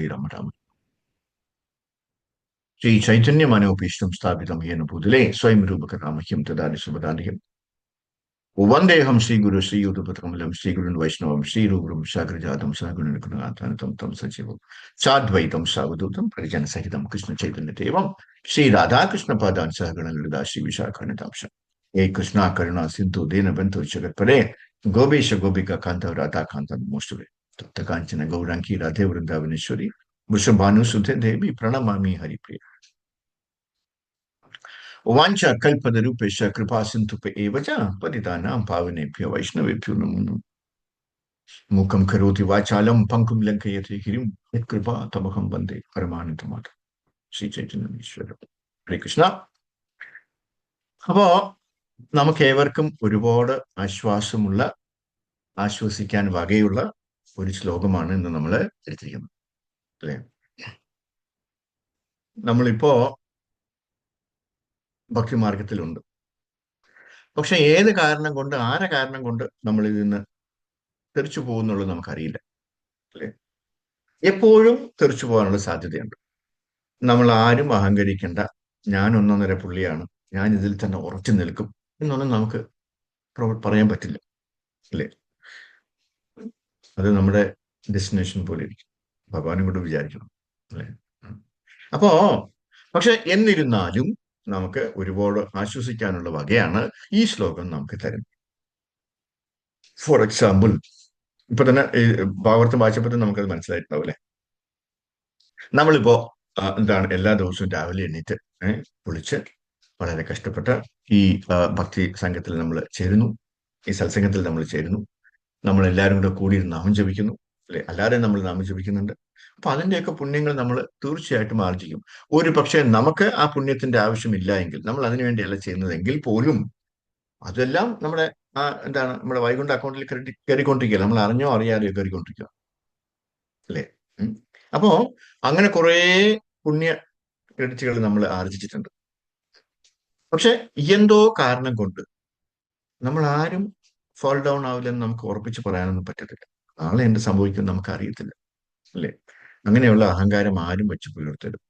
राम श्री चैतन्य मनोभीष्टं स्थापितं येन भूतले स्वयं रूपकरामह्यं तदानि सुबदानिहम् वन्देऽहं श्रीगुरु श्रीयुतपथकमलं श्रीगुरुन् वैष्णवं श्रीरूपं साग्रजातं सगुणनिकुणाथान्तं तं सजीवं साद्वैतं सावधूतं परिजनसहितं कृष्णचैतन्यदेवं श्रीराधाकृष्णपादान् सहगणललिता श्रीविशाखान्वितांश हे कृष्णा करुणा सिन्धु दीनबन्धु जगत्पते गोपीश गोपिका कान्त राधा कान्त नमोस्तुते तप्त काञ्चन गौराङ्गी राधे वृन्दावनेश्वरी वृषभानुसुते देवी प्रणमामि हरिप्रिय वाञ्छा कल्पतरुभ्यश्च कृपा सिन्धुभ्य एव च पतितानां पावनेभ्यो वैष्णवेभ्यो नमो नमः मूकं करोति वाचालं पङ्कुं लङ्घयति गिरिं यत्कृपा तमहं वन्दे परमानन्दमाधवं ശ്രീചൈതന്യമീശ്വരം ഹരേ കൃഷ്ണ. അപ്പോ നമുക്കേവർക്കും ഒരുപാട് ആശ്വസിക്കാൻ വകയുള്ള ഒരു ശ്ലോകമാണ് ഇന്ന് നമ്മൾ എടുത്തിരിക്കുന്നത്, അല്ലെ? നമ്മളിപ്പോ ഭക്തിമാർഗത്തിലുണ്ട്. പക്ഷെ ഏത് കാരണം കൊണ്ട്, കാരണം കൊണ്ട് നമ്മൾ ഇതിൽ നിന്ന് തെറിച്ചു പോകുന്നുള്ളത് നമുക്കറിയില്ല, അല്ലെ? എപ്പോഴും തെറിച്ചു പോകാനുള്ള സാധ്യതയുണ്ട്. നമ്മൾ ആരും അഹങ്കരിക്കേണ്ട, ഞാൻ ഒന്നൊന്നര പുള്ളിയാണ്, ഞാൻ ഇതിൽ തന്നെ ഉറച്ചു നിൽക്കും എന്നൊന്നും നമുക്ക് പറയാൻ പറ്റില്ല, അല്ലേ? അത് നമ്മുടെ ഡെസ്റ്റിനേഷൻ പോലെ ഇരിക്കും. ഭഗവാനും കൂടെ വിചാരിക്കണം, അല്ലെ? അപ്പോ പക്ഷെ എന്നിരുന്നാലും നമുക്ക് ഒരുപാട് ആശ്വസിക്കാനുള്ള വകയാണ് ഈ ശ്ലോകം നമുക്ക് തരുന്നത്. ഫോർ എക്സാമ്പിൾ, ഇപ്പൊ തന്നെ ഭാഗവതം വായിച്ചപ്പോൾ തന്നെ നമുക്കത് മനസ്സിലായിട്ടുണ്ടാവും, അല്ലെ? നമ്മളിപ്പോ എന്താണ് എല്ലാ ദിവസവും രാവിലെ എണീറ്റ് കുളിച്ച് വളരെ കഷ്ടപ്പെട്ട് ഈ ഭക്തി സംഘത്തിൽ നമ്മൾ ചേരുന്നു, ഈ സത്സംഗത്തിൽ നമ്മൾ ചേരുന്നു, നമ്മൾ എല്ലാവരും കൂടെ കൂടി നാമം ജപിക്കുന്നു, അല്ലെ? അല്ലാതെ നമ്മൾ നാമം ജപിക്കുന്നുണ്ട്. അപ്പൊ അതിന്റെയൊക്കെ പുണ്യങ്ങൾ നമ്മൾ തീർച്ചയായിട്ടും ആർജിക്കും. ഒരു പക്ഷേ നമുക്ക് ആ പുണ്യത്തിന്റെ ആവശ്യമില്ല എങ്കിൽ, നമ്മൾ അതിനുവേണ്ടിയല്ല ചെയ്യുന്നതെങ്കിൽ പോലും അതെല്ലാം നമ്മുടെ നമ്മുടെ വൈകുണ്ഠ അക്കൗണ്ടിൽ കയറിക്കൊണ്ടിരിക്കുക, നമ്മൾ അറിഞ്ഞോ അറിയാതെയോ കയറിക്കൊണ്ടിരിക്കുക, അല്ലേ? അപ്പോ അങ്ങനെ കുറെ പുണ്യ ക്രെഡിറ്റുകൾ നമ്മൾ ആർജിച്ചിട്ടുണ്ട്. പക്ഷെ എന്തോ കാരണം കൊണ്ട് നമ്മൾ ആരും ഫോൾ ഡൗൺ ആവില്ലെന്ന് നമുക്ക് ഉറപ്പിച്ച് പറയാനൊന്നും പറ്റത്തില്ല. നാളെ എന്ത് സംഭവിക്കും നമുക്ക് അറിയത്തില്ല, അല്ലേ? അങ്ങനെയുള്ള അഹങ്കാരം ആരും വെച്ച് പുലർത്തരുത്.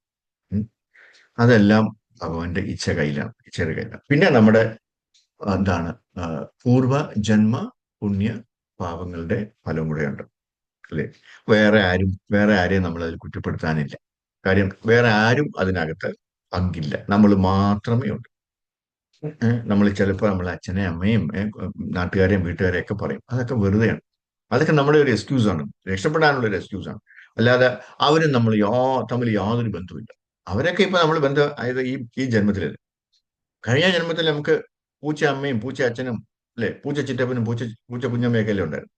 അതെല്ലാം ഭഗവാന്റെ ഇച്ഛയുടെ കയ്യിലാണ്. പിന്നെ നമ്മുടെ പൂർവ ജന്മ പുണ്യ പാപങ്ങളുടെ ഫലം കൂടെയുണ്ട്, അല്ലേ? വേറെ ആരെയും നമ്മൾ അതിൽ കുറ്റപ്പെടുത്താനില്ല. കാര്യം വേറെ ആരും അതിനകത്ത് പങ്കില്ല, നമ്മൾ മാത്രമേ ഉള്ളൂ. നമ്മൾ ചിലപ്പോൾ നമ്മളെ അച്ഛനെയും അമ്മയും നാട്ടുകാരെയും വീട്ടുകാരെയൊക്കെ പറയും, അതൊക്കെ വെറുതെയാണ്. അതൊക്കെ നമ്മുടെ ഒരു എക്സ്ക്യൂസാണ്, രക്ഷപ്പെടാനുള്ള ഒരു എക്സ്ക്യൂസാണ്. അല്ലാതെ അവരും നമ്മൾ തമ്മിൽ യാതൊരു ബന്ധവുമില്ല. അവരൊക്കെ ഇപ്പൊ നമ്മൾ ബന്ധം അതായത് ഈ ജന്മത്തിലല്ല. കഴിഞ്ഞ ജന്മത്തിൽ നമുക്ക് പൂച്ച അമ്മയും പൂച്ച അച്ഛനും, അല്ലെ? പൂച്ച ചിറ്റപ്പനും പൂച്ച കുഞ്ഞമ്മയൊക്കെ അല്ലേ ഉണ്ടായിരുന്നു.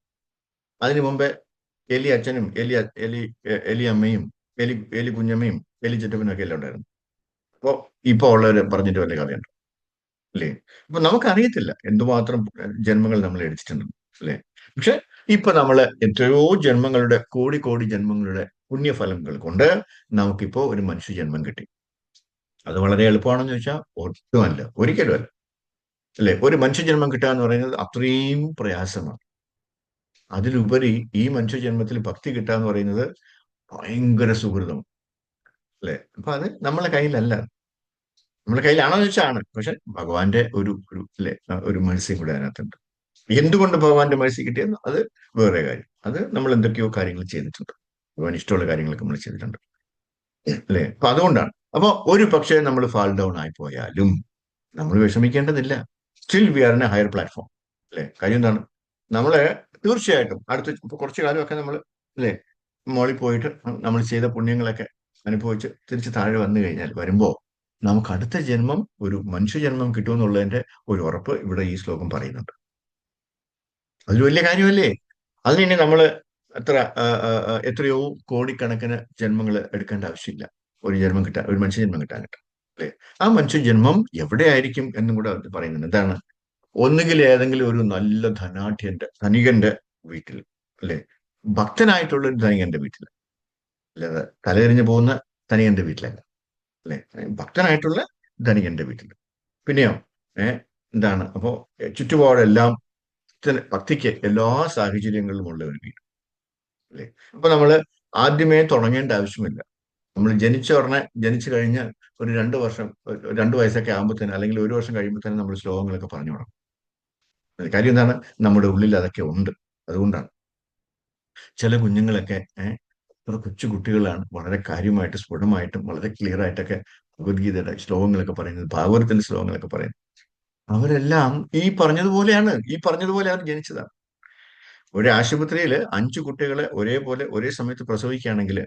അതിനു മുമ്പേ എലി അച്ഛനും എലി അമ്മയും എലി കുഞ്ഞമ്മയും എലി ചിറ്റപ്പനും ഒക്കെ അല്ലേ ഉണ്ടായിരുന്നു. ഇപ്പൊ ഉള്ളവര് പറഞ്ഞിട്ട് വല്ല കഥയുണ്ട്, അല്ലേ? അപ്പൊ നമുക്കറിയത്തില്ല എന്തുമാത്രം ജന്മങ്ങൾ നമ്മൾ എടുത്തിട്ടുണ്ട്, അല്ലെ? പക്ഷെ ഇപ്പൊ നമ്മള് എത്രയോ ജന്മങ്ങളുടെ കോടി ജന്മങ്ങളുടെ പുണ്യഫലങ്ങൾ കൊണ്ട് നമുക്കിപ്പോ ഒരു മനുഷ്യജന്മം കിട്ടി. അത് വളരെ എളുപ്പമാണെന്ന് ചോദിച്ചാൽ ഒട്ടുമല്ല, ഒരിക്കലും അല്ല, അല്ലെ? ഒരു മനുഷ്യജന്മം കിട്ടുക എന്ന് പറയുന്നത് അത്രയും പ്രയാസമാണ്. അതിലുപരി ഈ മനുഷ്യജന്മത്തിൽ ഭക്തി കിട്ടുക എന്ന് പറയുന്നത് ഭയങ്കര സുഹൃതം, അല്ലെ? അപ്പൊ അത് നമ്മളെ കയ്യിലല്ല. നമ്മുടെ കയ്യിലാണോന്ന് ചോദിച്ചാൽ ആണ്. പക്ഷെ ഭഗവാന്റെ ഒരു മേഴ്സിയും കൂടെ അതിനകത്തുണ്ട്. എന്തുകൊണ്ട് ഭഗവാന്റെ മേഴ്സി കിട്ടിയെന്ന് അത് വേറെ കാര്യം. അത് നമ്മൾ എന്തൊക്കെയോ കാര്യങ്ങൾ ചെയ്തിട്ടുണ്ട്, ഭഗവാൻ ഇഷ്ടമുള്ള കാര്യങ്ങളൊക്കെ നമ്മൾ ചെയ്തിട്ടുണ്ട്, അല്ലെ? അപ്പൊ അതുകൊണ്ടാണ്. അപ്പൊ ഒരു പക്ഷേ നമ്മൾ ഫാൾ ഡൗൺ ആയി പോയാലും നമ്മൾ വിഷമിക്കേണ്ടതില്ല. Still we are in A higher platform, അല്ലെ? കാര്യം എന്താണ്, നമ്മള് തീർച്ചയായിട്ടും ഇപ്പൊ കുറച്ചു കാലമൊക്കെ നമ്മൾ, അല്ലെ, മോളിൽ പോയിട്ട് നമ്മൾ ചെയ്ത പുണ്യങ്ങളൊക്കെ അനുഭവിച്ച് തിരിച്ച് താഴെ വന്നു കഴിഞ്ഞാൽ വരുമ്പോ നമുക്ക് അടുത്ത ജന്മം ഒരു മനുഷ്യജന്മം കിട്ടുമെന്നുള്ളതിന്റെ ഒരു ഉറപ്പ് ഇവിടെ ഈ ശ്ലോകം പറയുന്നുണ്ട്. അതൊരു വലിയ കാര്യമല്ലേ? അതിനി നമ്മള് എത്രയോ കോടിക്കണക്കിന് ജന്മങ്ങൾ എടുക്കേണ്ട ആവശ്യമില്ല ഒരു മനുഷ്യജന്മം കിട്ടാനായിട്ട്, അല്ലെ? ആ മനുഷ്യജന്മം എവിടെയായിരിക്കും എന്നും കൂടെ അത് പറയുന്നുണ്ട്. എന്താണ്? ഒന്നുകിൽ ഏതെങ്കിലും ഒരു നല്ല ധനികന്റെ വീട്ടിൽ, അല്ലെ? ഭക്തനായിട്ടുള്ള ഒരു ധനികന്റെ വീട്ടിൽ, അല്ലാതെ തലയെറിഞ്ഞു പോകുന്ന ധനികന്റെ വീട്ടിലല്ല, അല്ലെ? ഭക്തനായിട്ടുള്ള ധനികന്റെ വീട്ടിൽ. പിന്നെയോ അപ്പോ ചുറ്റുപാടെല്ലാം ഭക്തിക്ക് എല്ലാ സാഹചര്യങ്ങളിലും ഉള്ള ഒരു വീട്, അല്ലെ? അപ്പൊ നമ്മള് ആദ്യമേ തുടങ്ങേണ്ട ആവശ്യമില്ല. നമ്മൾ ജനിച്ച ഉടനെ ജനിച്ചു കഴിഞ്ഞ് ഒരു 2 വർഷം, 2 വയസ്സൊക്കെ ആകുമ്പോൾ തന്നെ, അല്ലെങ്കിൽ 1 വർഷം കഴിയുമ്പോൾ തന്നെ നമ്മൾ ശ്ലോകങ്ങളൊക്കെ പറഞ്ഞു തുടങ്ങും. കാര്യം എന്താണ്? നമ്മുടെ ഉള്ളിൽ അതൊക്കെ ഉണ്ട്. അതുകൊണ്ടാണ് ചില കുഞ്ഞുങ്ങളൊക്കെ ഇത്ര കൊച്ചു കുട്ടികളാണ് വളരെ കാര്യമായിട്ട് സ്ഫുടമായിട്ടും വളരെ ക്ലിയർ ആയിട്ടൊക്കെ ഭഗവത്ഗീതയുടെ ശ്ലോകങ്ങളൊക്കെ പറയുന്നത്, ഭാഗവതത്തിന്റെ ശ്ലോകങ്ങളൊക്കെ പറയുന്നത്. അവരെല്ലാം ഈ പറഞ്ഞതുപോലെ അവർ ജനിച്ചതാണ്. ഒരു ആശുപത്രിയിൽ 5 കുട്ടികളെ ഒരേപോലെ ഒരേ സമയത്ത് പ്രസവിക്കുകയാണെങ്കിൽ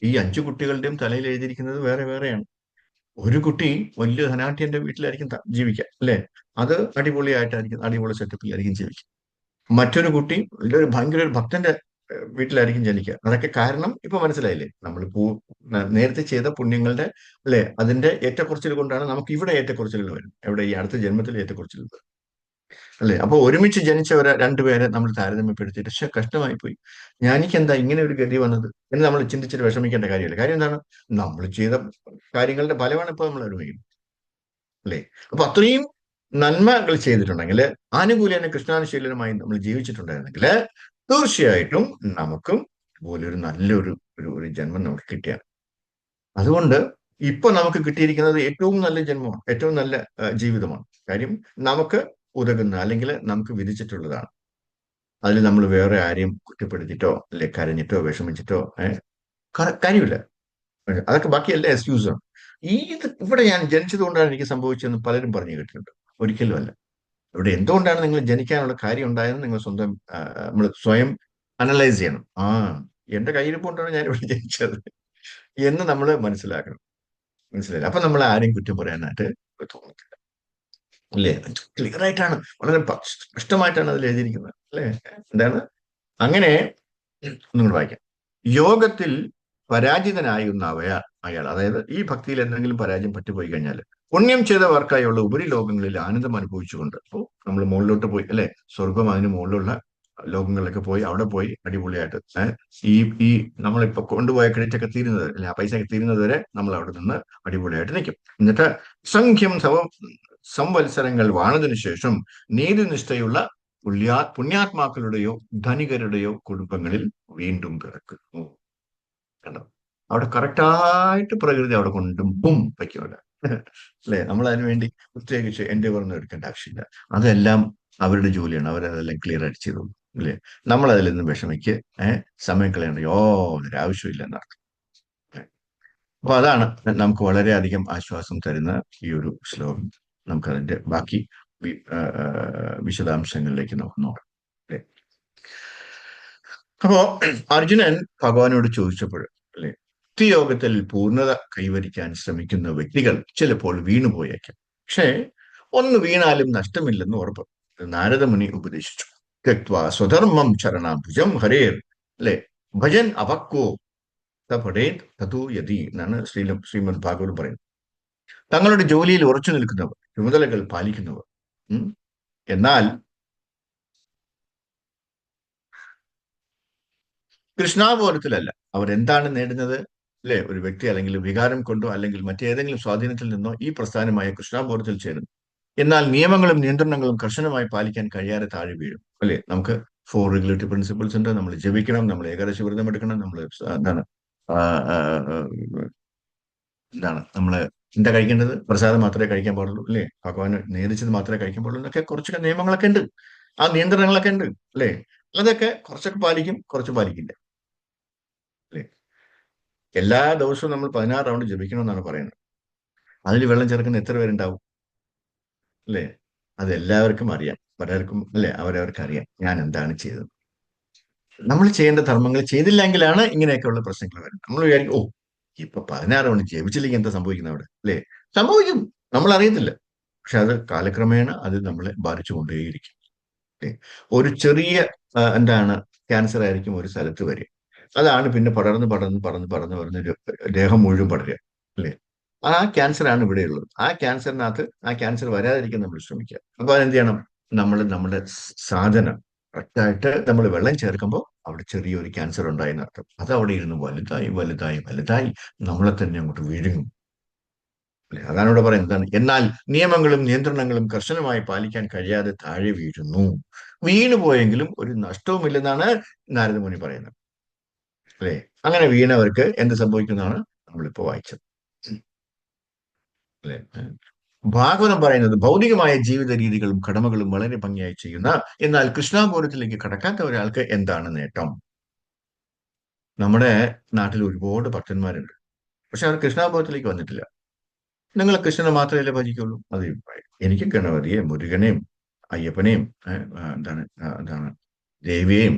ഈ 5 കുട്ടികളുടെയും തലയിൽ എഴുതിയിരിക്കുന്നത് വേറെ വേറെയാണ്. ഒരു കുട്ടി വലിയ ധനാഢ്യന്റെ വീട്ടിലായിരിക്കും ജീവിക്കുക, അല്ലെ? അത് അടിപൊളിയായിട്ടായിരിക്കും, അടിപൊളി സെറ്റപ്പിലായിരിക്കും ജീവിക്കുക. മറ്റൊരു കുട്ടി വലിയൊരു ഭയങ്കര ഒരു ഭക്തന്റെ വീട്ടിലായിരിക്കും ജനിക്കുക. അതൊക്കെ കാരണം ഇപ്പൊ മനസ്സിലായില്ലേ? നമ്മൾ നേരത്തെ ചെയ്ത പുണ്യങ്ങളുടെ, അല്ലെ, അതിന്റെ ഏറ്റക്കുറച്ചിൽ കൊണ്ടാണ് നമുക്ക് ഇവിടെ ഏറ്റക്കുറച്ചിലുകൾ വരുന്നത്. എവിടെ? ഈ അടുത്ത ജന്മത്തിൽ ഏറ്റക്കുറച്ചിലുകൾ, അല്ലെ? അപ്പൊ ഒരുമിച്ച് ജനിച്ചവരെ രണ്ടുപേരെ നമ്മൾ താരതമ്യപ്പെടുത്തിയിട്ട് പക്ഷെ കഷ്ടമായി പോയി, ഞാനിക്ക് എന്താ ഇങ്ങനെ ഒരു ഗതി വന്നത് എന്ന് നമ്മൾ ചിന്തിച്ചിട്ട് വിഷമിക്കേണ്ട കാര്യമില്ല. കാര്യം എന്താണ്? നമ്മൾ ചെയ്ത കാര്യങ്ങളുടെ ഫലമാണ് ഇപ്പൊ നമ്മൾ അനുഭവിക്കുന്നത്, അല്ലെ? അപ്പൊ അത്രയും നന്മകൾ ചെയ്തിട്ടുണ്ടെങ്കിൽ, ആനുകൂല്യനെ കൃഷ്ണാനുശീലനമായി നമ്മൾ ജീവിച്ചിട്ടുണ്ടായിരുന്നെങ്കിൽ തീർച്ചയായിട്ടും നമുക്കും ഇതുപോലൊരു നല്ലൊരു ഒരു ജന്മം നമുക്ക് കിട്ടിയാണ്. അതുകൊണ്ട് ഇപ്പൊ നമുക്ക് കിട്ടിയിരിക്കുന്നത് ഏറ്റവും നല്ല ജന്മമാണ്, ഏറ്റവും നല്ല ജീവിതമാണ്. കാര്യം നമുക്ക് ഉതകുന്ന, അല്ലെങ്കിൽ നമുക്ക് വിധിച്ചിട്ടുള്ളതാണ്. അതിൽ നമ്മൾ വേറെ ആരെയും കുറ്റപ്പെടുത്തിയിട്ടോ, അല്ലെ കരഞ്ഞിട്ടോ വിഷമിച്ചിട്ടോ കാര്യമില്ല. അതൊക്കെ ബാക്കിയെല്ലാം എക്സ്ക്യൂസാണ്. ഇവിടെ ഞാൻ ജനിച്ചത് കൊണ്ടാണ് എനിക്ക് സംഭവിച്ചതെന്ന് പലരും പറഞ്ഞു കേട്ടിട്ടുണ്ട്. ഒരിക്കലും അല്ല. ഇവിടെ എന്തുകൊണ്ടാണ് നിങ്ങൾ ജനിക്കാനുള്ള കാര്യം ഉണ്ടായതെന്ന് നിങ്ങൾ നമ്മൾ സ്വയം അനലൈസ് ചെയ്യണം. എന്റെ കയ്യിരിപ്പ് കൊണ്ടാണ് ഞാൻ ഇവിടെ ജനിച്ചത് എന്ന് നമ്മൾ മനസ്സിലാക്കണം. മനസ്സിലായില്ല? അപ്പൊ നമ്മൾ ആരെയും കുറ്റം പറയാനായിട്ട് തോന്നത്തില്ല, അല്ലേ? ക്ലിയർ ആയിട്ടാണ്, വളരെ സ്പഷ്ടമായിട്ടാണ് അതിൽ എഴുതിയിരിക്കുന്നത്, അല്ലേ? എന്താണ്? അങ്ങനെ നിങ്ങൾ വായിക്കാം. യോഗത്തിൽ പരാജിതനായുന്ന അയാൾ, അതായത് ഈ ഭക്തിയിൽ എന്തെങ്കിലും പരാജയം പറ്റുപോയി കഴിഞ്ഞാൽ, പുണ്യം ചെയ്തവർക്കായുള്ള ഉപരിലോകങ്ങളിൽ ആനന്ദം അനുഭവിച്ചുകൊണ്ട്, അപ്പോൾ നമ്മൾ മുകളിലോട്ട് പോയി, അല്ലെ? സ്വർഗം, അതിന് മുകളിലുള്ള ലോകങ്ങളിലൊക്കെ പോയി, അവിടെ പോയി അടിപൊളിയായിട്ട് ഈ ഈ നമ്മളിപ്പോ കൊണ്ടുപോയ ക്രെഡിറ്റ് ഒക്കെ തീരുന്നത്, അല്ലെ, ആ പൈസ ഒക്കെ തീരുന്നത് വരെ നമ്മൾ അവിടെ നിന്ന് അടിപൊളിയായിട്ട് നിൽക്കും. എന്നിട്ട് സംഖ്യം സംവത്സരങ്ങൾ വാണതിനു ശേഷം നീതിനിഷ്ഠയുള്ള പുണ്യാത്മാക്കളുടെയോ ധനികരുടെയോ കുടുംബങ്ങളിൽ വീണ്ടും പിറക്കുന്നു. കണ്ടോ? അവിടെ കറക്റ്റായിട്ട് പ്രകൃതി അവിടെ കൊണ്ടും ബും വയ്ക്കുമല്ല, അല്ലെ? നമ്മൾ അതിനു വേണ്ടി പ്രത്യേകിച്ച് എന്റെ പറഞ്ഞ് എടുക്കേണ്ട ആവശ്യമില്ല. അതെല്ലാം അവരുടെ ജോലിയാണ്, അവരതെല്ലാം ക്ലിയർ ആയിട്ട് ചെയ്തോളൂ, അല്ലേ? നമ്മൾ അതിൽ നിന്ന് വിഷമിക്ക് സമയം കളയണ്ട ഒരു ആവശ്യമില്ല എന്നർത്ഥം. അപ്പൊ അതാണ് നമുക്ക് വളരെയധികം ആശ്വാസം തരുന്ന ഈ ഒരു ശ്ലോകം. നമുക്കതിന്റെ ബാക്കി വിശദാംശങ്ങളിലേക്ക് നമുക്ക് നോക്കാം, അല്ലെ? അപ്പോ അർജുനൻ ഭഗവാനോട് ചോദിച്ചപ്പോൾ, അല്ലെ, ഭക്തിയോഗത്തിൽ പൂർണ്ണത കൈവരിക്കാൻ ശ്രമിക്കുന്ന വ്യക്തികൾ ചിലപ്പോൾ വീണുപോയേക്കാം. പക്ഷേ ഒന്ന് വീണാലും നഷ്ടമില്ലെന്ന് ഉറപ്പ് നാരദമുനി ഉപദേശിച്ചു. തെക്വാ സ്വധർമ്മം ചരണാഭുജം ഹരേർ, അല്ലെ, ഭജൻ അപക്വോ തപഠേത് തതു യതി എന്നാണ് ശ്രീമദ് ഭാഗവതം പറയുന്നത്. തങ്ങളുടെ ജോലിയിൽ ഉറച്ചു നിൽക്കുന്നവർ, ചുമതലകൾ പാലിക്കുന്നവർ, എന്നാൽ കൃഷ്ണാബോധത്തിലല്ല. അവരെന്താണ് നേടുന്നത്, അല്ലെ? ഒരു വ്യക്തി അല്ലെങ്കിൽ വികാരം കൊണ്ടോ അല്ലെങ്കിൽ മറ്റേതെങ്കിലും സ്വാധീനത്തിൽ നിന്നോ ഈ പ്രസ്ഥാനമായ കൃഷ്ണാബോധത്തിൽ ചേരുന്നു. എന്നാൽ നിയമങ്ങളും നിയന്ത്രണങ്ങളും കർശനമായി പാലിക്കാൻ കഴിയാതെ താഴെ വീഴും, അല്ലെ? നമുക്ക് 4 റെഗുലേറ്ററി പ്രിൻസിപ്പിൾസ് ഉണ്ട്. നമ്മൾ ജപിക്കണം, നമ്മൾ ഏകാദശി വ്രതം എടുക്കണം, നമ്മൾ നമ്മൾ എന്താ കഴിക്കേണ്ടത്? പ്രസാദം മാത്രമേ കഴിക്കാൻ പാടുള്ളൂ, അല്ലെ? ഭഗവാൻ നേരിച്ചത് മാത്രമേ കഴിക്കാൻ പാടുള്ളൂ എന്നൊക്കെ കുറച്ചൊക്കെ നിയമങ്ങളൊക്കെ ഉണ്ട്, ആ നിയന്ത്രണങ്ങളൊക്കെ ഉണ്ട്, അല്ലെ? അതൊക്കെ കുറച്ചൊക്കെ പാലിക്കും, കുറച്ച് പാലിക്കില്ല, അല്ലെ? എല്ലാ ദിവസവും നമ്മൾ 16 റൗണ്ട് ജപിക്കണമെന്നാണ് പറയുന്നത്. അതിൽ വെള്ളം ചേർക്കുന്ന എത്ര പേരുണ്ടാവും, അല്ലെ? അതെല്ലാവർക്കും അറിയാം, പലർക്കും, അല്ലെ, അവരവർക്ക് അറിയാം ഞാൻ എന്താണ് ചെയ്തത്. നമ്മൾ ചെയ്യേണ്ട ധർമ്മങ്ങൾ ചെയ്തില്ലെങ്കിലാണ് ഇങ്ങനെയൊക്കെയുള്ള പ്രശ്നങ്ങൾ വരുന്നത്. നമ്മൾ വിചാരിക്കും, ഇപ്പൊ 16 മണി ജപിച്ചില്ലെങ്കിൽ എന്താ സംഭവിക്കുന്നത് അവിടെ, അല്ലെ? സംഭവിക്കും, നമ്മൾ അറിയത്തില്ല. പക്ഷെ അത് കാലക്രമേണ അത് നമ്മളെ ബാധിച്ചുകൊണ്ടേയിരിക്കും, അല്ലെ? ഒരു ചെറിയ എന്താണ് ക്യാൻസർ ആയിരിക്കും ഒരു സ്ഥലത്ത് വരിക, അതാണ് പിന്നെ പടർന്ന് പടർന്ന് പടർന്ന് പടർന്ന് പറഞ്ഞൊരു ദേഹം മുഴുവൻ പടരുക, അല്ലെ? ആ ക്യാൻസറാണ് ഇവിടെയുള്ളത്. ആ ക്യാൻസറിനകത്ത് ആ ക്യാൻസർ വരാതിരിക്കാൻ നമ്മൾ ശ്രമിക്കുക. അപ്പൊ അതെന്ത് ചെയ്യണം? നമ്മൾ നമ്മുടെ സാധനം കറക്റ്റായിട്ട് നമ്മൾ വെള്ളം ചേർക്കുമ്പോൾ അവിടെ ചെറിയൊരു ക്യാൻസർ ഉണ്ടായി എന്നർത്ഥം. അത് അവിടെ ഇരുന്ന് വലുതായി വലുതായി വലുതായി നമ്മളെ തന്നെ അങ്ങോട്ട് വിഴുങ്ങും, അല്ലെ? അതാണ് ഇവിടെ പറയുന്നത്. എന്താണ്? എന്നാൽ നിയമങ്ങളും നിയന്ത്രണങ്ങളും കർശനമായി പാലിക്കാൻ കഴിയാതെ താഴെ വീഴുന്നു. വീണുപോയെങ്കിലും ഒരു നഷ്ടവുമില്ലെന്നാണ് നാരദമുനി പറയുന്നത്, അല്ലെ? അങ്ങനെ വീണവർക്ക് എന്ത് സംഭവിക്കുന്നതാണ് നമ്മളിപ്പോ വായിച്ചത്, അല്ലെ? ഭാഗവതം പറയുന്നത് ഭൗതികമായ ജീവിത രീതികളും കടമകളും വളരെ ഭംഗിയായി ചെയ്യുന്ന, എന്നാൽ കൃഷ്ണാപുരത്തിലേക്ക് കടക്കാത്ത ഒരാൾക്ക് എന്താണ് നേട്ടം? നമ്മുടെ നാട്ടിൽ ഒരുപാട് ഭക്തന്മാരുണ്ട്, പക്ഷെ അവർ കൃഷ്ണാപുരത്തിലേക്ക് വന്നിട്ടില്ല. നിങ്ങൾ കൃഷ്ണനെ മാത്രമല്ലേ ഭജിക്കുള്ളൂ? അത് എനിക്ക് ഗണപതിയെ, മുരുകനെയും, അയ്യപ്പനെയും, എന്താണ് ദേവിയെയും,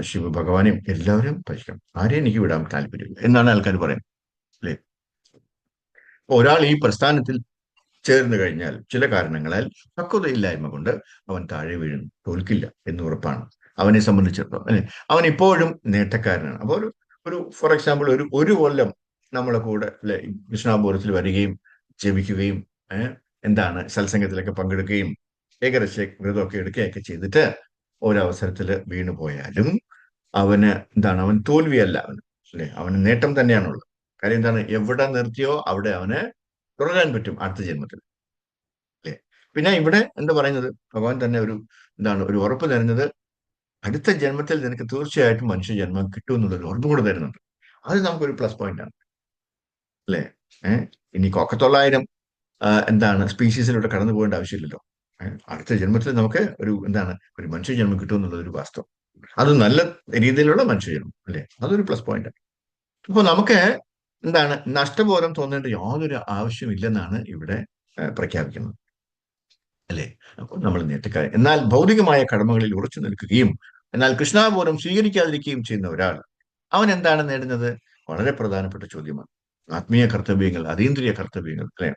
ശിവഭഗവാനെയും എല്ലാവരും ഭജിക്കണം. ആരെയും എനിക്ക് വിടാൻ താല്പര്യമില്ല എന്നാണ് ആൾക്കാർ പറയുന്നത്, അല്ലേ? ഒരാൾ ഈ പ്രസ്ഥാനത്തിൽ ചേർന്ന് കഴിഞ്ഞാൽ ചില കാരണങ്ങളാൽ പക്വതയില്ലായ്മ കൊണ്ട് അവൻ താഴെ വീഴും, തോൽക്കില്ല എന്ന് ഉറപ്പാണ് അവനെ സംബന്ധിച്ചിടത്തോളം, അല്ലെ? അവൻ ഇപ്പോഴും നേട്ടക്കാരനാണ്. അപ്പോൾ ഒരു ഫോർ എക്സാമ്പിൾ ഒരു കൊല്ലം നമ്മളെ കൂടെ, അല്ലെ, കൃഷ്ണാപൂരത്തിൽ വരികയും ജപിക്കുകയും, സത്സംഗത്തിലൊക്കെ പങ്കെടുക്കുകയും ഏകദേശ വ്രതമൊക്കെ എടുക്കുകയൊക്കെ ചെയ്തിട്ട് ഒരവസരത്തിൽ വീണു പോയാലും അവൻ തോൽവിയല്ല, അല്ലെ? അവന് നേട്ടം തന്നെയാണുള്ളത്. കാര്യം എന്താണ്? എവിടെ നിർത്തിയോ അവിടെ അവന് തുടരാൻ പറ്റും അടുത്ത ജന്മത്തിൽ, അല്ലെ? പിന്നെ ഇവിടെ എന്താ പറയുന്നത്? ഭഗവാൻ തന്നെ ഒരു ഉറപ്പ് തരുന്നത്, അടുത്ത ജന്മത്തിൽ നിനക്ക് തീർച്ചയായിട്ടും മനുഷ്യജന്മം കിട്ടും എന്നുള്ളൊരു ഉറപ്പ് കൂടെ തരുന്നുണ്ട്. അത് നമുക്കൊരു പ്ലസ് പോയിന്റ് ആണ്, അല്ലെ? ഇനി കൊക്കത്തൊള്ളായിരം സ്പീഷീസിലൂടെ കടന്നു പോകേണ്ട ആവശ്യമില്ലല്ലോ. അടുത്ത ജന്മത്തിൽ നമുക്ക് ഒരു മനുഷ്യജന്മം കിട്ടും എന്നുള്ളത് ഒരു വാസ്തവം. അത് നല്ല രീതിയിലുള്ള മനുഷ്യജന്മം, അല്ലെ? അതൊരു പ്ലസ് പോയിന്റ്. അപ്പൊ നമുക്ക് നഷ്ടബോധം തോന്നേണ്ട യാതൊരു ആവശ്യമില്ലെന്നാണ് ഇവിടെ പ്രഖ്യാപിക്കുന്നത്, അല്ലെ? അപ്പോൾ നമ്മൾ നേട്ടക്കാരൻ. എന്നാൽ ഭൗതികമായ കടമകളിൽ ഉറച്ചു നിൽക്കുകയും എന്നാൽ കൃഷ്ണാബോധം സ്വീകരിക്കാതിരിക്കുകയും ചെയ്യുന്ന ഒരാൾ, അവൻ എന്താണ് നേടുന്നത്? വളരെ പ്രധാനപ്പെട്ട ചോദ്യമാണ്. ആത്മീയ കർത്തവ്യങ്ങൾ, അതീന്ദ്രിയ കർത്തവ്യങ്ങൾ, അല്ലെ?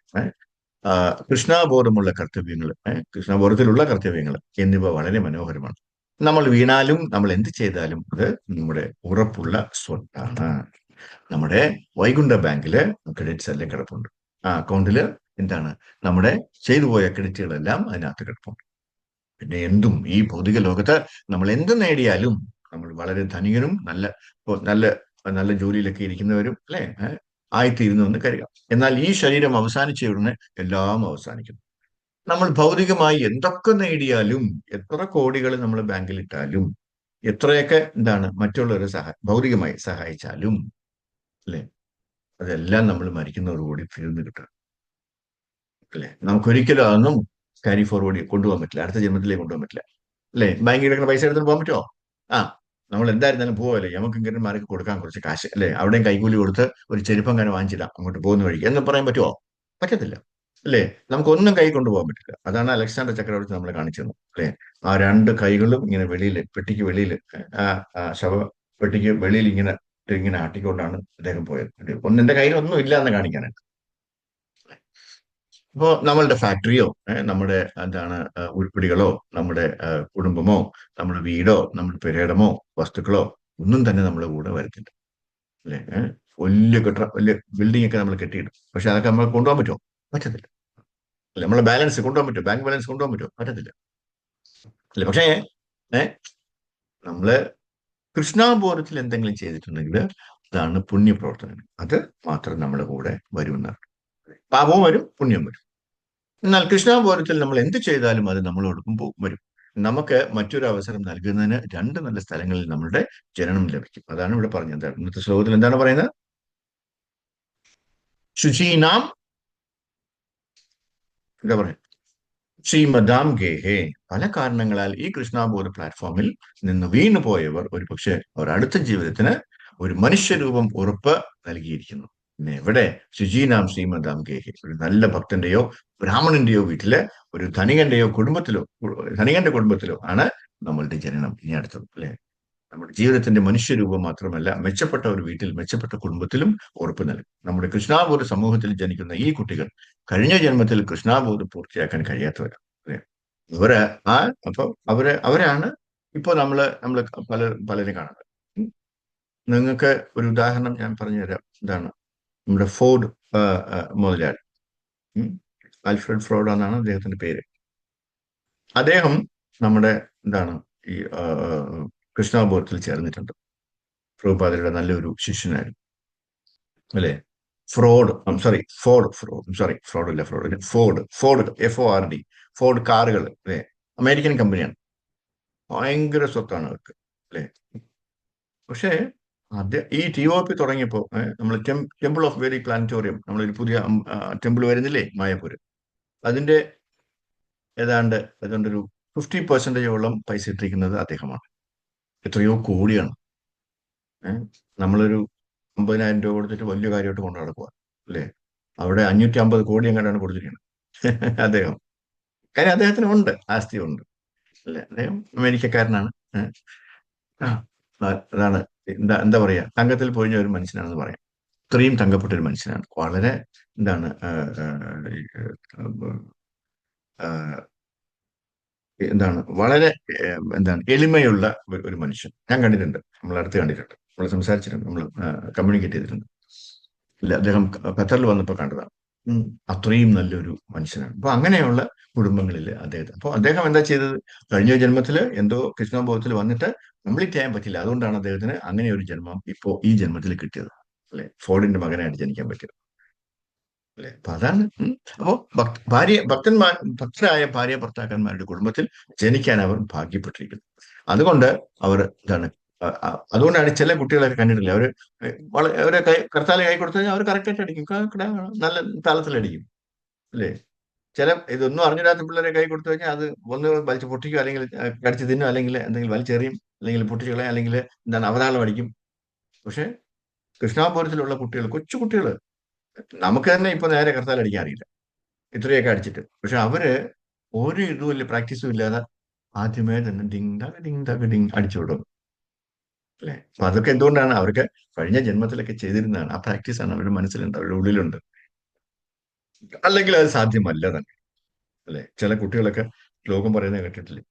കൃഷ്ണാബോധമുള്ള കർത്തവ്യങ്ങൾ, കൃഷ്ണാബോധത്തിലുള്ള കർത്തവ്യങ്ങൾ എന്നിവ വളരെ മനോഹരമാണ്. നമ്മൾ വീണാലും നമ്മൾ എന്ത് ചെയ്താലും അത് നമ്മുടെ ഉറപ്പുള്ള സ്വത്താണ്. നമ്മുടെ വൈകുണ്ഠ ബാങ്കില് ക്രെഡിറ്റ്സ് എല്ലാം കിടപ്പുണ്ട്. ആ അക്കൗണ്ടില് നമ്മുടെ ചെയ്തു പോയ ക്രെഡിറ്റുകളെല്ലാം അതിനകത്ത് കിടപ്പുണ്ട്. പിന്നെ ഈ ഭൗതിക ലോകത്ത് നമ്മൾ എന്ത് നേടിയാലും നമ്മൾ വളരെ ധനികനും നല്ല നല്ല ജോലിയിലൊക്കെ ഇരിക്കുന്നവരും, അല്ലെ, ആയിത്തീരുന്നു എന്ന് കരുതുക. എന്നാൽ ഈ ശരീരം അവസാനിച്ച ഉടനെ എല്ലാം അവസാനിക്കുന്നു. നമ്മൾ ഭൗതികമായി എന്തൊക്കെ നേടിയാലും, എത്ര കോടികൾ നമ്മൾ ബാങ്കിൽ ഇട്ടാലും, എത്രയൊക്കെ മറ്റുള്ളവരെ ഭൗതികമായി സഹായിച്ചാലും, അല്ലെ, അതെല്ലാം നമ്മൾ മരിക്കുന്നതോടുകൂടി തീർന്നു കിട്ടുക, അല്ലെ? നമുക്കൊരിക്കലും അതൊന്നും ക്യാരി ഫോർവേഡ് കൊണ്ടുപോകാൻ പറ്റില്ല, അടുത്ത ജന്മത്തിലേക്ക് കൊണ്ടുപോകാൻ പറ്റില്ല, അല്ലെ? ബാങ്കിൽ കിടക്കുന്ന പൈസ എടുത്തിട്ട് പോകാൻ പറ്റുമോ? ആ, നമ്മൾ എന്തായിരുന്നാലും പോവല്ലേ, നമുക്ക് ഇങ്ങനമാർക്ക് കൊടുക്കാൻ കുറച്ച് കാശ്, അല്ലെ? അവിടെയും കൈക്കൂലി കൊടുത്ത് ഒരു ചെരുപ്പം അങ്ങനെ വാങ്ങിച്ചിടാം അങ്ങോട്ട് പോകുന്ന വഴിക്ക് എന്ന് പറയാൻ പറ്റുമോ? പറ്റത്തില്ല, അല്ലേ? നമുക്കൊന്നും കൈ കൊണ്ടുപോകാൻ പറ്റില്ല. അതാണ് അലക്സാണ്ടർ ചക്രവർത്തി നമ്മളെ കാണിച്ചു തന്നത്, അല്ലെ? ആ രണ്ട് കൈകളും ഇങ്ങനെ പെട്ടിക്ക് വെളിയിൽ, ശവ പെട്ടിക്ക് വെളിയിൽ ഇങ്ങനെ ആട്ടിക്കൊണ്ടാണ് അദ്ദേഹം പോയത്. ഒന്നിന്റെ കയ്യിൽ ഒന്നും ഇല്ല എന്ന് കാണിക്കാനായിട്ട്. ഇപ്പോ നമ്മളുടെ ഫാക്ടറിയോ, നമ്മുടെ ഉരുപ്പിടികളോ, നമ്മുടെ കുടുംബമോ, നമ്മുടെ വീടോ, നമ്മുടെ പെരേടമോ, വസ്തുക്കളോ ഒന്നും തന്നെ നമ്മുടെ കൂടെ വരത്തില്ല, അല്ലെ? വലിയ ബിൽഡിംഗ് ഒക്കെ നമ്മൾ കെട്ടിയിടും, പക്ഷെ അതൊക്കെ നമ്മൾ കൊണ്ടുപോകാൻ പറ്റുമോ? പറ്റത്തില്ല, അല്ലെ? നമ്മളെ ബാലൻസ് കൊണ്ടുപോകാൻ പറ്റുമോ? ബാങ്ക് ബാലൻസ് കൊണ്ടുപോകാൻ പറ്റുമോ? പറ്റത്തില്ല, അല്ലെ? പക്ഷേ നമ്മള് കൃഷ്ണാബോധത്തിൽ എന്തെങ്കിലും ചെയ്തിട്ടുണ്ടെങ്കിൽ അതാണ് പുണ്യപ്രവർത്തനങ്ങൾ. അത് മാത്രം നമ്മുടെ കൂടെ വരുമെന്നാണ്. പാപവും വരും, പുണ്യം വരും. എന്നാൽ കൃഷ്ണാബോധത്തിൽ നമ്മൾ എന്ത് ചെയ്താലും അത് നമ്മളോടൊപ്പം വരും. നമുക്ക് മറ്റൊരു അവസരം നൽകുന്നതിന് രണ്ട് നല്ല സ്ഥലങ്ങളിൽ നമ്മളുടെ ജനനം ലഭിക്കും. അതാണ് ഇവിടെ പറഞ്ഞത്. ഇന്നത്തെ ശ്ലോകത്തിൽ എന്താണ് പറയുന്നത്? ശുചീനാം, എന്താ പറയുക, ശ്രീമദാം ഗേഹേ. പല കാരണങ്ങളാൽ ഈ കൃഷ്ണാബോധ പ്ലാറ്റ്ഫോമിൽ നിന്ന് വീണുപോയവർ ഒരു പക്ഷെ അവർ അടുത്ത ജീവിതത്തിന് ഒരു മനുഷ്യരൂപം ഉറപ്പ് നൽകിയിരിക്കുന്നു. പിന്നെ എവിടെ? ശുചീനാം ശ്രീമദാം ഗേഹെ. ഒരു നല്ല ഭക്തന്റെയോ ബ്രാഹ്മണന്റെയോ വീട്ടില്, ഒരു ധനികന്റെയോ ധനികന്റെ കുടുംബത്തിലോ ആണ് നമ്മളുടെ ജനനം. ഇനി അടുത്തത്, അല്ലെ? നമ്മുടെ ജീവിതത്തിന്റെ മനുഷ്യരൂപം മാത്രമല്ല, മെച്ചപ്പെട്ട ഒരു വീട്ടിൽ, മെച്ചപ്പെട്ട കുടുംബത്തിലും ഉറപ്പ് നൽകും. നമ്മുടെ കൃഷ്ണാബോധ സമൂഹത്തിൽ ജനിക്കുന്ന ഈ കുട്ടികൾ കഴിഞ്ഞ ജന്മത്തിൽ കൃഷ്ണാബോധം പൂർത്തിയാക്കാൻ കഴിയാത്തവരാണ്, അല്ലെ? ഇവര് അപ്പൊ അവരാണ് ഇപ്പൊ നമ്മള് പലരും കാണുന്നത്. നിങ്ങൾക്ക് ഒരു ഉദാഹരണം ഞാൻ പറഞ്ഞുതരാം. നമ്മുടെ ഫോർഡ് മുതലാളി, ആൽഫ്രഡ് ഫ്രോഡ് എന്നാണ് അദ്ദേഹത്തിന്റെ പേര്. അദ്ദേഹം നമ്മുടെ ഈ കൃഷ്ണാബോധത്തിൽ ചേർന്നിട്ടുണ്ട്. പ്രഭുപാദരുടെ നല്ലൊരു ശിഷ്യനായിരുന്നു, അല്ലെ? ഫോർഡ് FORD, ഫോർഡ് കാറുകൾ, അല്ലെ? അമേരിക്കൻ കമ്പനിയാണ്. ഭയങ്കര സ്വത്താണ് അവർക്ക്, അല്ലെ? പക്ഷേ ഈ TOP തുടങ്ങിയപ്പോൾ നമ്മൾ ടെമ്പിൾ ഓഫ് വേദിക് പ്ലാനറ്റോറിയം, നമ്മളൊരു പുതിയ ടെമ്പിൾ വരുന്നില്ലേ മായാപൂര്, അതിന്റെ ഏതാണ്ട് ഒരു 50% പൈസ ഇട്ടിരിക്കുന്നത് അദ്ദേഹമാണ്. എത്രയോ കോടിയാണ്. നമ്മളൊരു 50,000 രൂപ കൊടുത്തിട്ട് വലിയ കാര്യമായിട്ട് കൊണ്ടു നടക്കുക, അല്ലേ? അവിടെ 550 കോടി എങ്ങാണ്ടാണ് കൊടുത്തിരിക്കുന്നത് അദ്ദേഹം. കാര്യം അദ്ദേഹത്തിന് ഉണ്ട്, ആസ്തി ഉണ്ട്, അല്ലേ? അദ്ദേഹം അമേരിക്കക്കാരനാണ്. ഏ? ആ, അതാണ്. എന്താ പറയാ, തങ്കത്തിൽ പൊതിഞ്ഞ ഒരു മനുഷ്യനാണെന്ന് പറയാം. ഇത്രയും തങ്കപ്പെട്ട ഒരു മനുഷ്യനാണ്. വളരെ എന്താണ് ഈ, വളരെ എളിമയുള്ള ഒരു മനുഷ്യൻ. ഞാൻ കണ്ടിട്ടുണ്ട്, നമ്മൾ അടുത്ത് കണ്ടിട്ടുണ്ട്, നമ്മൾ സംസാരിച്ചിട്ടുണ്ട്, നമ്മൾ കമ്മ്യൂണിക്കേറ്റ് ചെയ്തിട്ടുണ്ട്. ഇല്ല, അദ്ദേഹം ഖത്തറിൽ വന്നപ്പോൾ കണ്ടതാണ്. ഉം. അത്രയും നല്ലൊരു മനുഷ്യനാണ്. അപ്പൊ അങ്ങനെയുള്ള കുടുംബങ്ങളിൽ അദ്ദേഹത്തെ, അപ്പൊ അദ്ദേഹം എന്താ ചെയ്തത്? കഴിഞ്ഞ ജന്മത്തില് എന്തോ കൃഷ്ണബോധത്തിൽ വന്നിട്ട് കംപ്ലീറ്റ് ചെയ്യാൻ പറ്റില്ല. അതുകൊണ്ടാണ് അദ്ദേഹത്തിന് അങ്ങനെ ഒരു ജന്മം ഇപ്പോ ഈ ജന്മത്തിൽ കിട്ടിയത്, അല്ലെ? ഫോർഡിന്റെ മകനായിട്ട് ജനിക്കാൻ പറ്റിയത്, അല്ലെ? അപ്പൊ അതാണ്. അപ്പോ ഭക്തരായ ഭാര്യ ഭർത്താക്കന്മാരുടെ കുടുംബത്തിൽ ജനിക്കാൻ അവർ ഭാഗ്യപ്പെട്ടിരിക്കുന്നു. അതുകൊണ്ട് അവർ അതുകൊണ്ടാണ് ചില കുട്ടികളൊക്കെ കണ്ടിട്ടില്ല, അവരെ കർത്താല കൈ കൊടുത്തു കഴിഞ്ഞാൽ അവർ കറക്റ്റായിട്ട് അടിക്കും, നല്ല താളത്തിലടിക്കും, അല്ലേ? ഇതൊന്നും അറിഞ്ഞിടാത്ത പിള്ളേരെ കൈ കൊടുത്തു കഴിഞ്ഞാൽ അത് ഒന്ന് വലിച്ചു പൊട്ടിക്കും, അല്ലെങ്കിൽ കടിച്ചു തിന്നും, അല്ലെങ്കിൽ എന്തെങ്കിലും വലിച്ചെറിയും, അല്ലെങ്കിൽ പൊട്ടിച്ചു കളയും, അല്ലെങ്കിൽ അവതാളം അടിക്കും. പക്ഷെ കൃഷ്ണാപുരത്തിലുള്ള കുട്ടികൾ, കൊച്ചു കുട്ടികൾ, നമുക്ക് തന്നെ ഇപ്പൊ നേരെ കർത്താൽ അടിക്കാൻ അറിയില്ല, ഇത്രയൊക്കെ അടിച്ചിട്ട്. പക്ഷെ അവര് ഒരു ഇതുമില്ല, പ്രാക്ടീസും ഇല്ലാതെ ആദ്യമേ തന്നെ ഡിങ് ടക ഡിങ് അടിച്ചു വിടും, അല്ലെ? അപ്പൊ അതൊക്കെ എന്തുകൊണ്ടാണ്? അവർക്ക് കഴിഞ്ഞ ജന്മത്തിലൊക്കെ ചെയ്തിരുന്നതാണ്. ആ പ്രാക്ടീസാണ് അവരുടെ മനസ്സിലുണ്ട്, അവരുടെ ഉള്ളിലുണ്ട്. അല്ലെങ്കിൽ അത് സാധ്യമല്ല തന്നെ, അല്ലെ? ചില കുട്ടികളൊക്കെ ശ്ലോകം പറയുന്നത് കേട്ടിട്ടില്ലേ?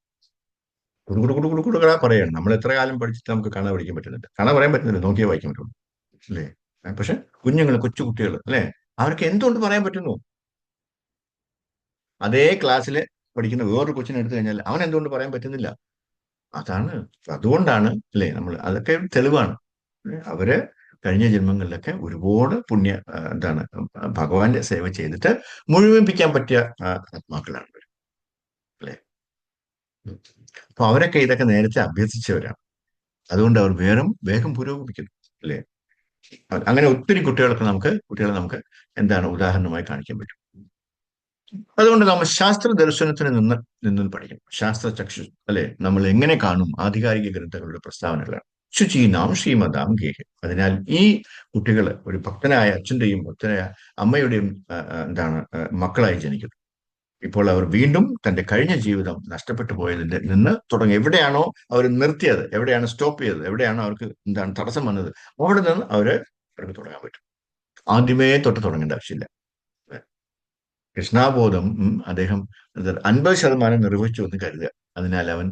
കുടുകുടുകുടുകുടുകുടാ പറയാണ്. നമ്മൾ എത്ര കാലം പഠിച്ചിട്ട് നമുക്ക് കാണാൻ പഠിക്കാൻ പറ്റുന്നുണ്ട്? കാണാൻ പറയാൻ പറ്റുന്നില്ല, നോക്കിയേ വായിക്കാൻ പറ്റുള്ളൂ, അല്ലേ? പക്ഷെ കുഞ്ഞുങ്ങൾ, കൊച്ചു കുട്ടികൾ, അല്ലെ? അവർക്ക് എന്തുകൊണ്ട് പറയാൻ പറ്റുന്നു? അതേ ക്ലാസ്സിൽ പഠിക്കുന്ന വേറൊരു കൊച്ചിനെ എടുത്തു കഴിഞ്ഞാൽ അവൻ എന്തുകൊണ്ട് പറയാൻ പറ്റുന്നില്ല? അതാണ്. അതുകൊണ്ടാണ്, അല്ലെ? നമ്മൾ അതൊക്കെ തെളിവാണ്. അവര് കഴിഞ്ഞ ജന്മങ്ങളിലൊക്കെ ഒരുപാട് ഭഗവാന്റെ സേവ ചെയ്തിട്ട് മുഴുമിപ്പിക്കാൻ പറ്റിയ ആത്മാക്കളാണ് ഇവര്, അല്ലെ? അപ്പൊ അവരൊക്കെ ഇതൊക്കെ നേരത്തെ അഭ്യസിച്ചവരാണ്. അതുകൊണ്ട് അവർ വേഗം പുരോഗമിക്കുന്നു, അല്ലെ? അങ്ങനെ ഒത്തിരി കുട്ടികളെ നമുക്ക് ഉദാഹരണമായി കാണിക്കാൻ പറ്റും. അതുകൊണ്ട് നമ്മൾ ശാസ്ത്ര ദർശനത്തിന് നിന്ന് പഠിക്കണം. ചക്ഷു, അല്ലെ? നമ്മൾ എങ്ങനെ കാണും ആധികാരിക ഗ്രന്ഥങ്ങളുടെ പ്രസ്താവനകളാണ്. ശുചീനാം ശ്രീമതാം ഗേഹെ. അതിനാൽ ഈ കുട്ടികൾ ഒരു ഭക്തനായ അച്ഛന്റെയും ഭക്തനായ അമ്മയുടെയും മക്കളായി ജനിക്കുന്നു. ഇപ്പോൾ അവർ വീണ്ടും തന്റെ കഴിഞ്ഞ ജീവിതം നഷ്ടപ്പെട്ടു പോയതിന്റെ നിന്ന് തുടങ്ങി, എവിടെയാണോ അവർ നിർത്തിയത്, എവിടെയാണ് സ്റ്റോപ്പ് ചെയ്തത്, എവിടെയാണോ അവർക്ക് തടസ്സം വന്നത്, അവിടെ നിന്ന് അവർക്ക് തുടങ്ങാൻ പറ്റും. ആദ്യമേ തൊട്ട് തുടങ്ങേണ്ട ആവശ്യമില്ല. കൃഷ്ണാബോധം അദ്ദേഹം 50% നിർവഹിച്ചു എന്ന് കരുതുക. അതിനാൽ അവൻ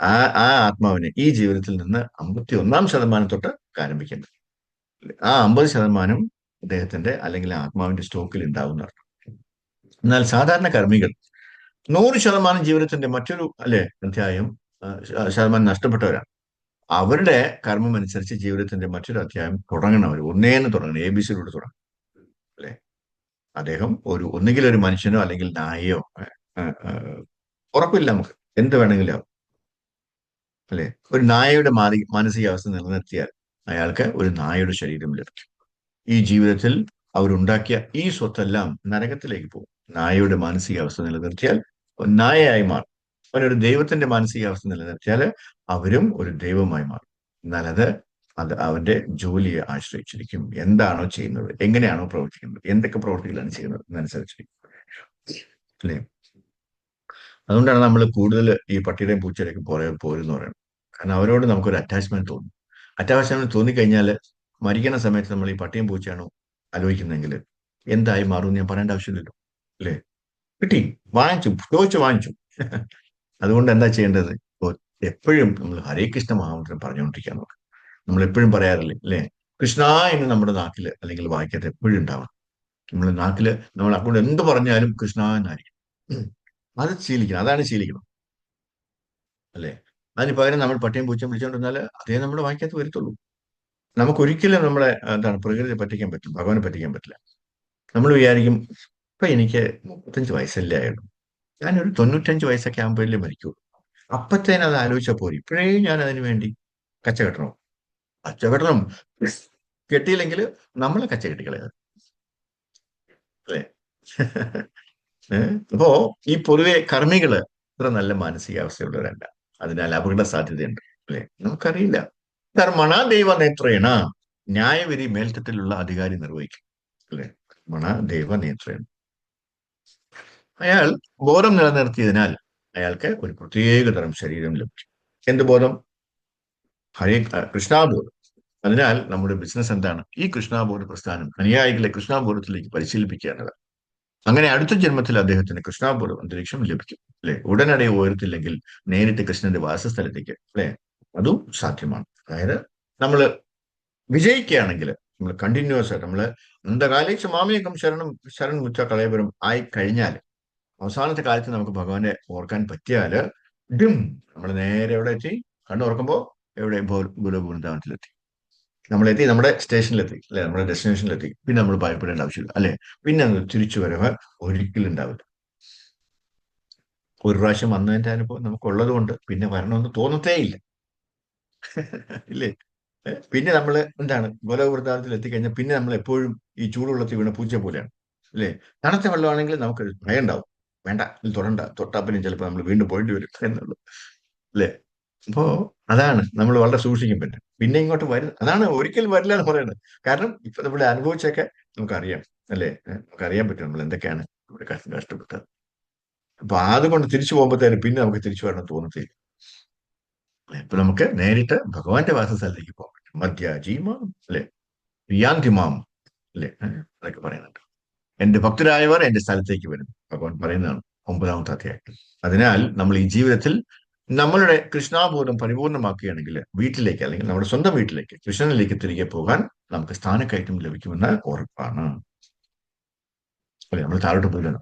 ആ ആ ആത്മാവിനെ ഈ ജീവിതത്തിൽ നിന്ന് 51% തൊട്ട് ആരംഭിക്കേണ്ടത്. ആ 50% അദ്ദേഹത്തിന്റെ അല്ലെങ്കിൽ ആത്മാവിന്റെ സ്റ്റോക്കിൽ ഉണ്ടാവുന്ന അർത്ഥം. എന്നാൽ സാധാരണ കർമ്മികൾ 100% ജീവിതത്തിന്റെ മറ്റൊരു, അല്ലെ, അധ്യായം ശതമാനം നഷ്ടപ്പെട്ടവരാണ്. അവരുടെ കർമ്മം അനുസരിച്ച് ജീവിതത്തിന്റെ മറ്റൊരു അധ്യായം തുടങ്ങണം. അവർ ഒന്നേന്ന് തുടങ്ങണം, ABC തുടങ്ങണം, അല്ലെ? അദ്ദേഹം ഒന്നുകിൽ ഒരു മനുഷ്യനോ അല്ലെങ്കിൽ നായയോ, ഉറപ്പില്ല, നമുക്ക് എന്ത് വേണമെങ്കിലും ആവും, അല്ലെ? ഒരു നായയുടെ മാനസികാവസ്ഥ നിലനിർത്തിയാൽ അയാൾക്ക് ഒരു നായയുടെ ശരീരം ലഭിക്കും. ഈ ജീവിതത്തിൽ അവരുണ്ടാക്കിയ ഈ സ്വത്തെല്ലാം നരകത്തിലേക്ക് പോകും. നായയുടെ മാനസികാവസ്ഥ നിലനിർത്തിയാൽ നായയായി മാറും. അവനൊരു ദൈവത്തിന്റെ മാനസികാവസ്ഥ നിലനിർത്തിയാൽ അവരും ഒരു ദൈവമായി മാറും. എന്നാൽ അത് അവന്റെ ജോലിയെ ആശ്രയിച്ചിരിക്കും. എന്താണോ ചെയ്യുന്നത്, എങ്ങനെയാണോ പ്രവർത്തിക്കുന്നത്, എന്തൊക്കെ പ്രവർത്തികളാണ് ചെയ്യുന്നത് എന്നനുസരിച്ചിരിക്കും, അല്ലേ? അതുകൊണ്ടാണ് നമ്മൾ കൂടുതൽ ഈ പട്ടിയുടെയും പൂച്ചയുടെയൊക്കെ പോരെന്ന് പറയുന്നത്. കാരണം അവരോട് നമുക്കൊരു അറ്റാച്ച്മെന്റ് തോന്നും. അറ്റാച്ച്മെന്റ് തോന്നിക്കഴിഞ്ഞാൽ മരിക്കുന്ന സമയത്ത് നമ്മൾ ഈ പട്ടിയും പൂച്ചയാണോ ആലോചിക്കുന്നെങ്കിൽ എന്തായി മാറും ഞാൻ പറയേണ്ട ആവശ്യമില്ലല്ലോ, അല്ലേ? കിട്ടി, ചോദിച്ചു വാങ്ങിച്ചു. അതുകൊണ്ട് എന്താ ചെയ്യേണ്ടത്? എപ്പോഴും നമ്മൾ ഹരേ കൃഷ്ണ മഹാമന്ത്രം പറഞ്ഞുകൊണ്ടിരിക്കാൻ നോക്കുക. നമ്മൾ എപ്പോഴും പറയാറില്ലേ, അല്ലേ? കൃഷ്ണ എന്ന് നമ്മുടെ നാക്കില് അല്ലെങ്കിൽ വായിക്കത്ത് എപ്പോഴും ഉണ്ടാവണം. നമ്മുടെ നാക്കില് നമ്മൾ അതുകൊണ്ട് എന്ത് പറഞ്ഞാലും കൃഷ്ണ എന്നായിരിക്കും. അത് ശീലിക്കണം, അതാണ് ശീലിക്കണം, അല്ലേ? അതിന് പകരം നമ്മൾ പട്ടിയും പൂച്ചയും വിളിച്ചുകൊണ്ടിരുന്നാൽ അതേ നമ്മുടെ വായിക്കത്ത് വരത്തുള്ളൂ. നമുക്കൊരിക്കലും നമ്മളെ പ്രകൃതിയെ പറ്റിക്കാൻ പറ്റും, ഭഗവാനെ പറ്റിക്കാൻ പറ്റില്ല. നമ്മൾ വിചാരിക്കും, ഇപ്പൊ എനിക്ക് 35 വയസ്സല്ലേ ആയുള്ളൂ, ഞാനൊരു 95 വയസ്സൊക്കെ ആകുമ്പോഴല്ലേ മരിക്കൂ. അപ്പത്തേനും അത് ആലോചിച്ചാൽ പോരി, ഇപ്പോഴേ ഞാൻ അതിനു വേണ്ടി കച്ചകെട്ടണോ? കച്ചകെട്ടണം. കെട്ടിയില്ലെങ്കിൽ നമ്മളെ കച്ച കെട്ടിക്കളയാ, അല്ലേ? അപ്പോ ഈ പൊതുവെ കർമ്മികള് ഇത്ര നല്ല മാനസികാവസ്ഥയുള്ളവരല്ല. അതിനാൽ അപകട സാധ്യതയുണ്ട്, അല്ലെ? നമുക്കറിയില്ല. കർമ്മണ ദൈവ നേത്രേണ, ന്യായവിധി മേൽത്തട്ടിലുള്ള അധികാരി നിർവഹിക്കും, അല്ലെ? കർമ്മണ ദൈവ നേത്രേണ. അയാൾ ബോധം നിലനിർത്തിയതിനാൽ അയാൾക്ക് ഒരു പ്രത്യേക തരം ശരീരം ലഭിക്കും. എന്ത് ബോധം? ഹരേ കൃഷ്ണാബോധം. അതിനാൽ നമ്മുടെ ബിസിനസ് എന്താണ്? ഈ കൃഷ്ണാബോധ പ്രസ്ഥാനം അനുയായികളെ കൃഷ്ണാബോധത്തിലേക്ക് പരിശീലിപ്പിക്കുക എന്നതാണ്. അങ്ങനെ അടുത്ത ജന്മത്തിൽ അദ്ദേഹത്തിന് കൃഷ്ണാപുരം അന്തരീക്ഷം ലഭിക്കും, അല്ലെ? ഉടനടി ഉയർത്തില്ലെങ്കിൽ നേരിട്ട് കൃഷ്ണന്റെ വാസസ്ഥലത്തേക്ക്, അല്ലെ? അതും സാധ്യമാണ്. അതായത് നമ്മൾ വിജയിക്കുകയാണെങ്കിൽ, നമ്മൾ കണ്ടിന്യൂസ് ആയിട്ട് നമ്മൾ അന്തകാലേക്ഷ മാമേകം ശരണം മുച്ച കളയപുരം ആയി കഴിഞ്ഞാൽ, അവസാനത്തെ കാലത്ത് നമുക്ക് ഭഗവാനെ ഓർക്കാൻ പറ്റിയാല് ഡിം നമ്മൾ നേരെ എവിടെ എത്തി? കണ്ണുറക്കുമ്പോ എവിടെ? ഗുരുവൃന്ദാവനത്തിലെത്തി. നമ്മളെത്തി, നമ്മുടെ സ്റ്റേഷനിലെത്തി, അല്ലെ? നമ്മുടെ ഡെസ്റ്റിനേഷനിലെത്തി. പിന്നെ നമ്മൾ ഭയപ്പെടേണ്ട ആവശ്യമില്ല, അല്ലെ? പിന്നെ അത് തിരിച്ചു വരവ് ഒരിക്കലും ഉണ്ടാവില്ല. ഒരു പ്രാവശ്യം വന്നതിന്റെ അനുഭവം നമുക്കുള്ളത് കൊണ്ട് പിന്നെ വരണമെന്ന് തോന്നത്തേ ഇല്ല. ഇല്ലേ? പിന്നെ നമ്മൾ എന്താണ്, ഗോലോകവൃത്താനത്തിൽ എത്തിക്കഴിഞ്ഞാൽ പിന്നെ നമ്മൾ എപ്പോഴും ഈ ചൂടുവെള്ളത്തിൽ വീണ പൂച്ച പോലെയാണ്, അല്ലേ? തണുത്ത വെള്ളമാണെങ്കിൽ നമുക്ക് ഭയം ഉണ്ടാവും. വേണ്ട, ഇത് തൊടണ്ട, തൊട്ടാ പിന്നെ ചിലപ്പോൾ നമ്മൾ വീണ്ടും പോയിട്ട് വരും എന്നുള്ളത്, അല്ലേ? അപ്പോ അതാണ് നമ്മൾ വളരെ സൂക്ഷിക്കും. പിന്നെ ഇങ്ങോട്ട് വരും, അതാണ് ഒരിക്കലും വരില്ല എന്ന് പറയുന്നത്. കാരണം ഇപ്പൊ നമ്മുടെ അനുഭവിച്ചൊക്കെ നമുക്കറിയാം, അല്ലേ? നമുക്കറിയാൻ പറ്റും നമ്മൾ എന്തൊക്കെയാണ് ഇവിടെ കഷ്ടപ്പെട്ടത്. അപ്പൊ അതുകൊണ്ട് തിരിച്ചു പോകുമ്പോഴത്തേനും പിന്നെ നമുക്ക് തിരിച്ചു വരണം തോന്നത്തില്ല. ഇപ്പൊ നമുക്ക് നേരിട്ട് ഭഗവാന്റെ വാസസ്ഥലത്തേക്ക് പോകാൻ പറ്റും. മധ്യാജീമാം, അല്ലെ? പ്രിയാന്തിമാം, അല്ലെ? അതൊക്കെ പറയുന്നുണ്ട്. എന്റെ ഭക്തരായവർ എന്റെ സ്ഥലത്തേക്ക് വരും, ഭഗവാൻ പറയുന്നതാണ് 9-ാമത്തെ അധ്യായത്തിൽ. അതിനാൽ നമ്മൾ ഈ ജീവിതത്തിൽ നമ്മളുടെ കൃഷ്ണാബോധം പരിപൂർണമാക്കുകയാണെങ്കിൽ വീട്ടിലേക്ക്, അല്ലെങ്കിൽ നമ്മുടെ സ്വന്തം വീട്ടിലേക്ക്, കൃഷ്ണനിലേക്ക് തിരികെ പോകാൻ നമുക്ക് സ്ഥാനക്കയറ്റം ലഭിക്കുമെന്ന് ഉറപ്പാണ്, അല്ലെ? നമ്മൾ താഴോട്ട് പോയില്ല.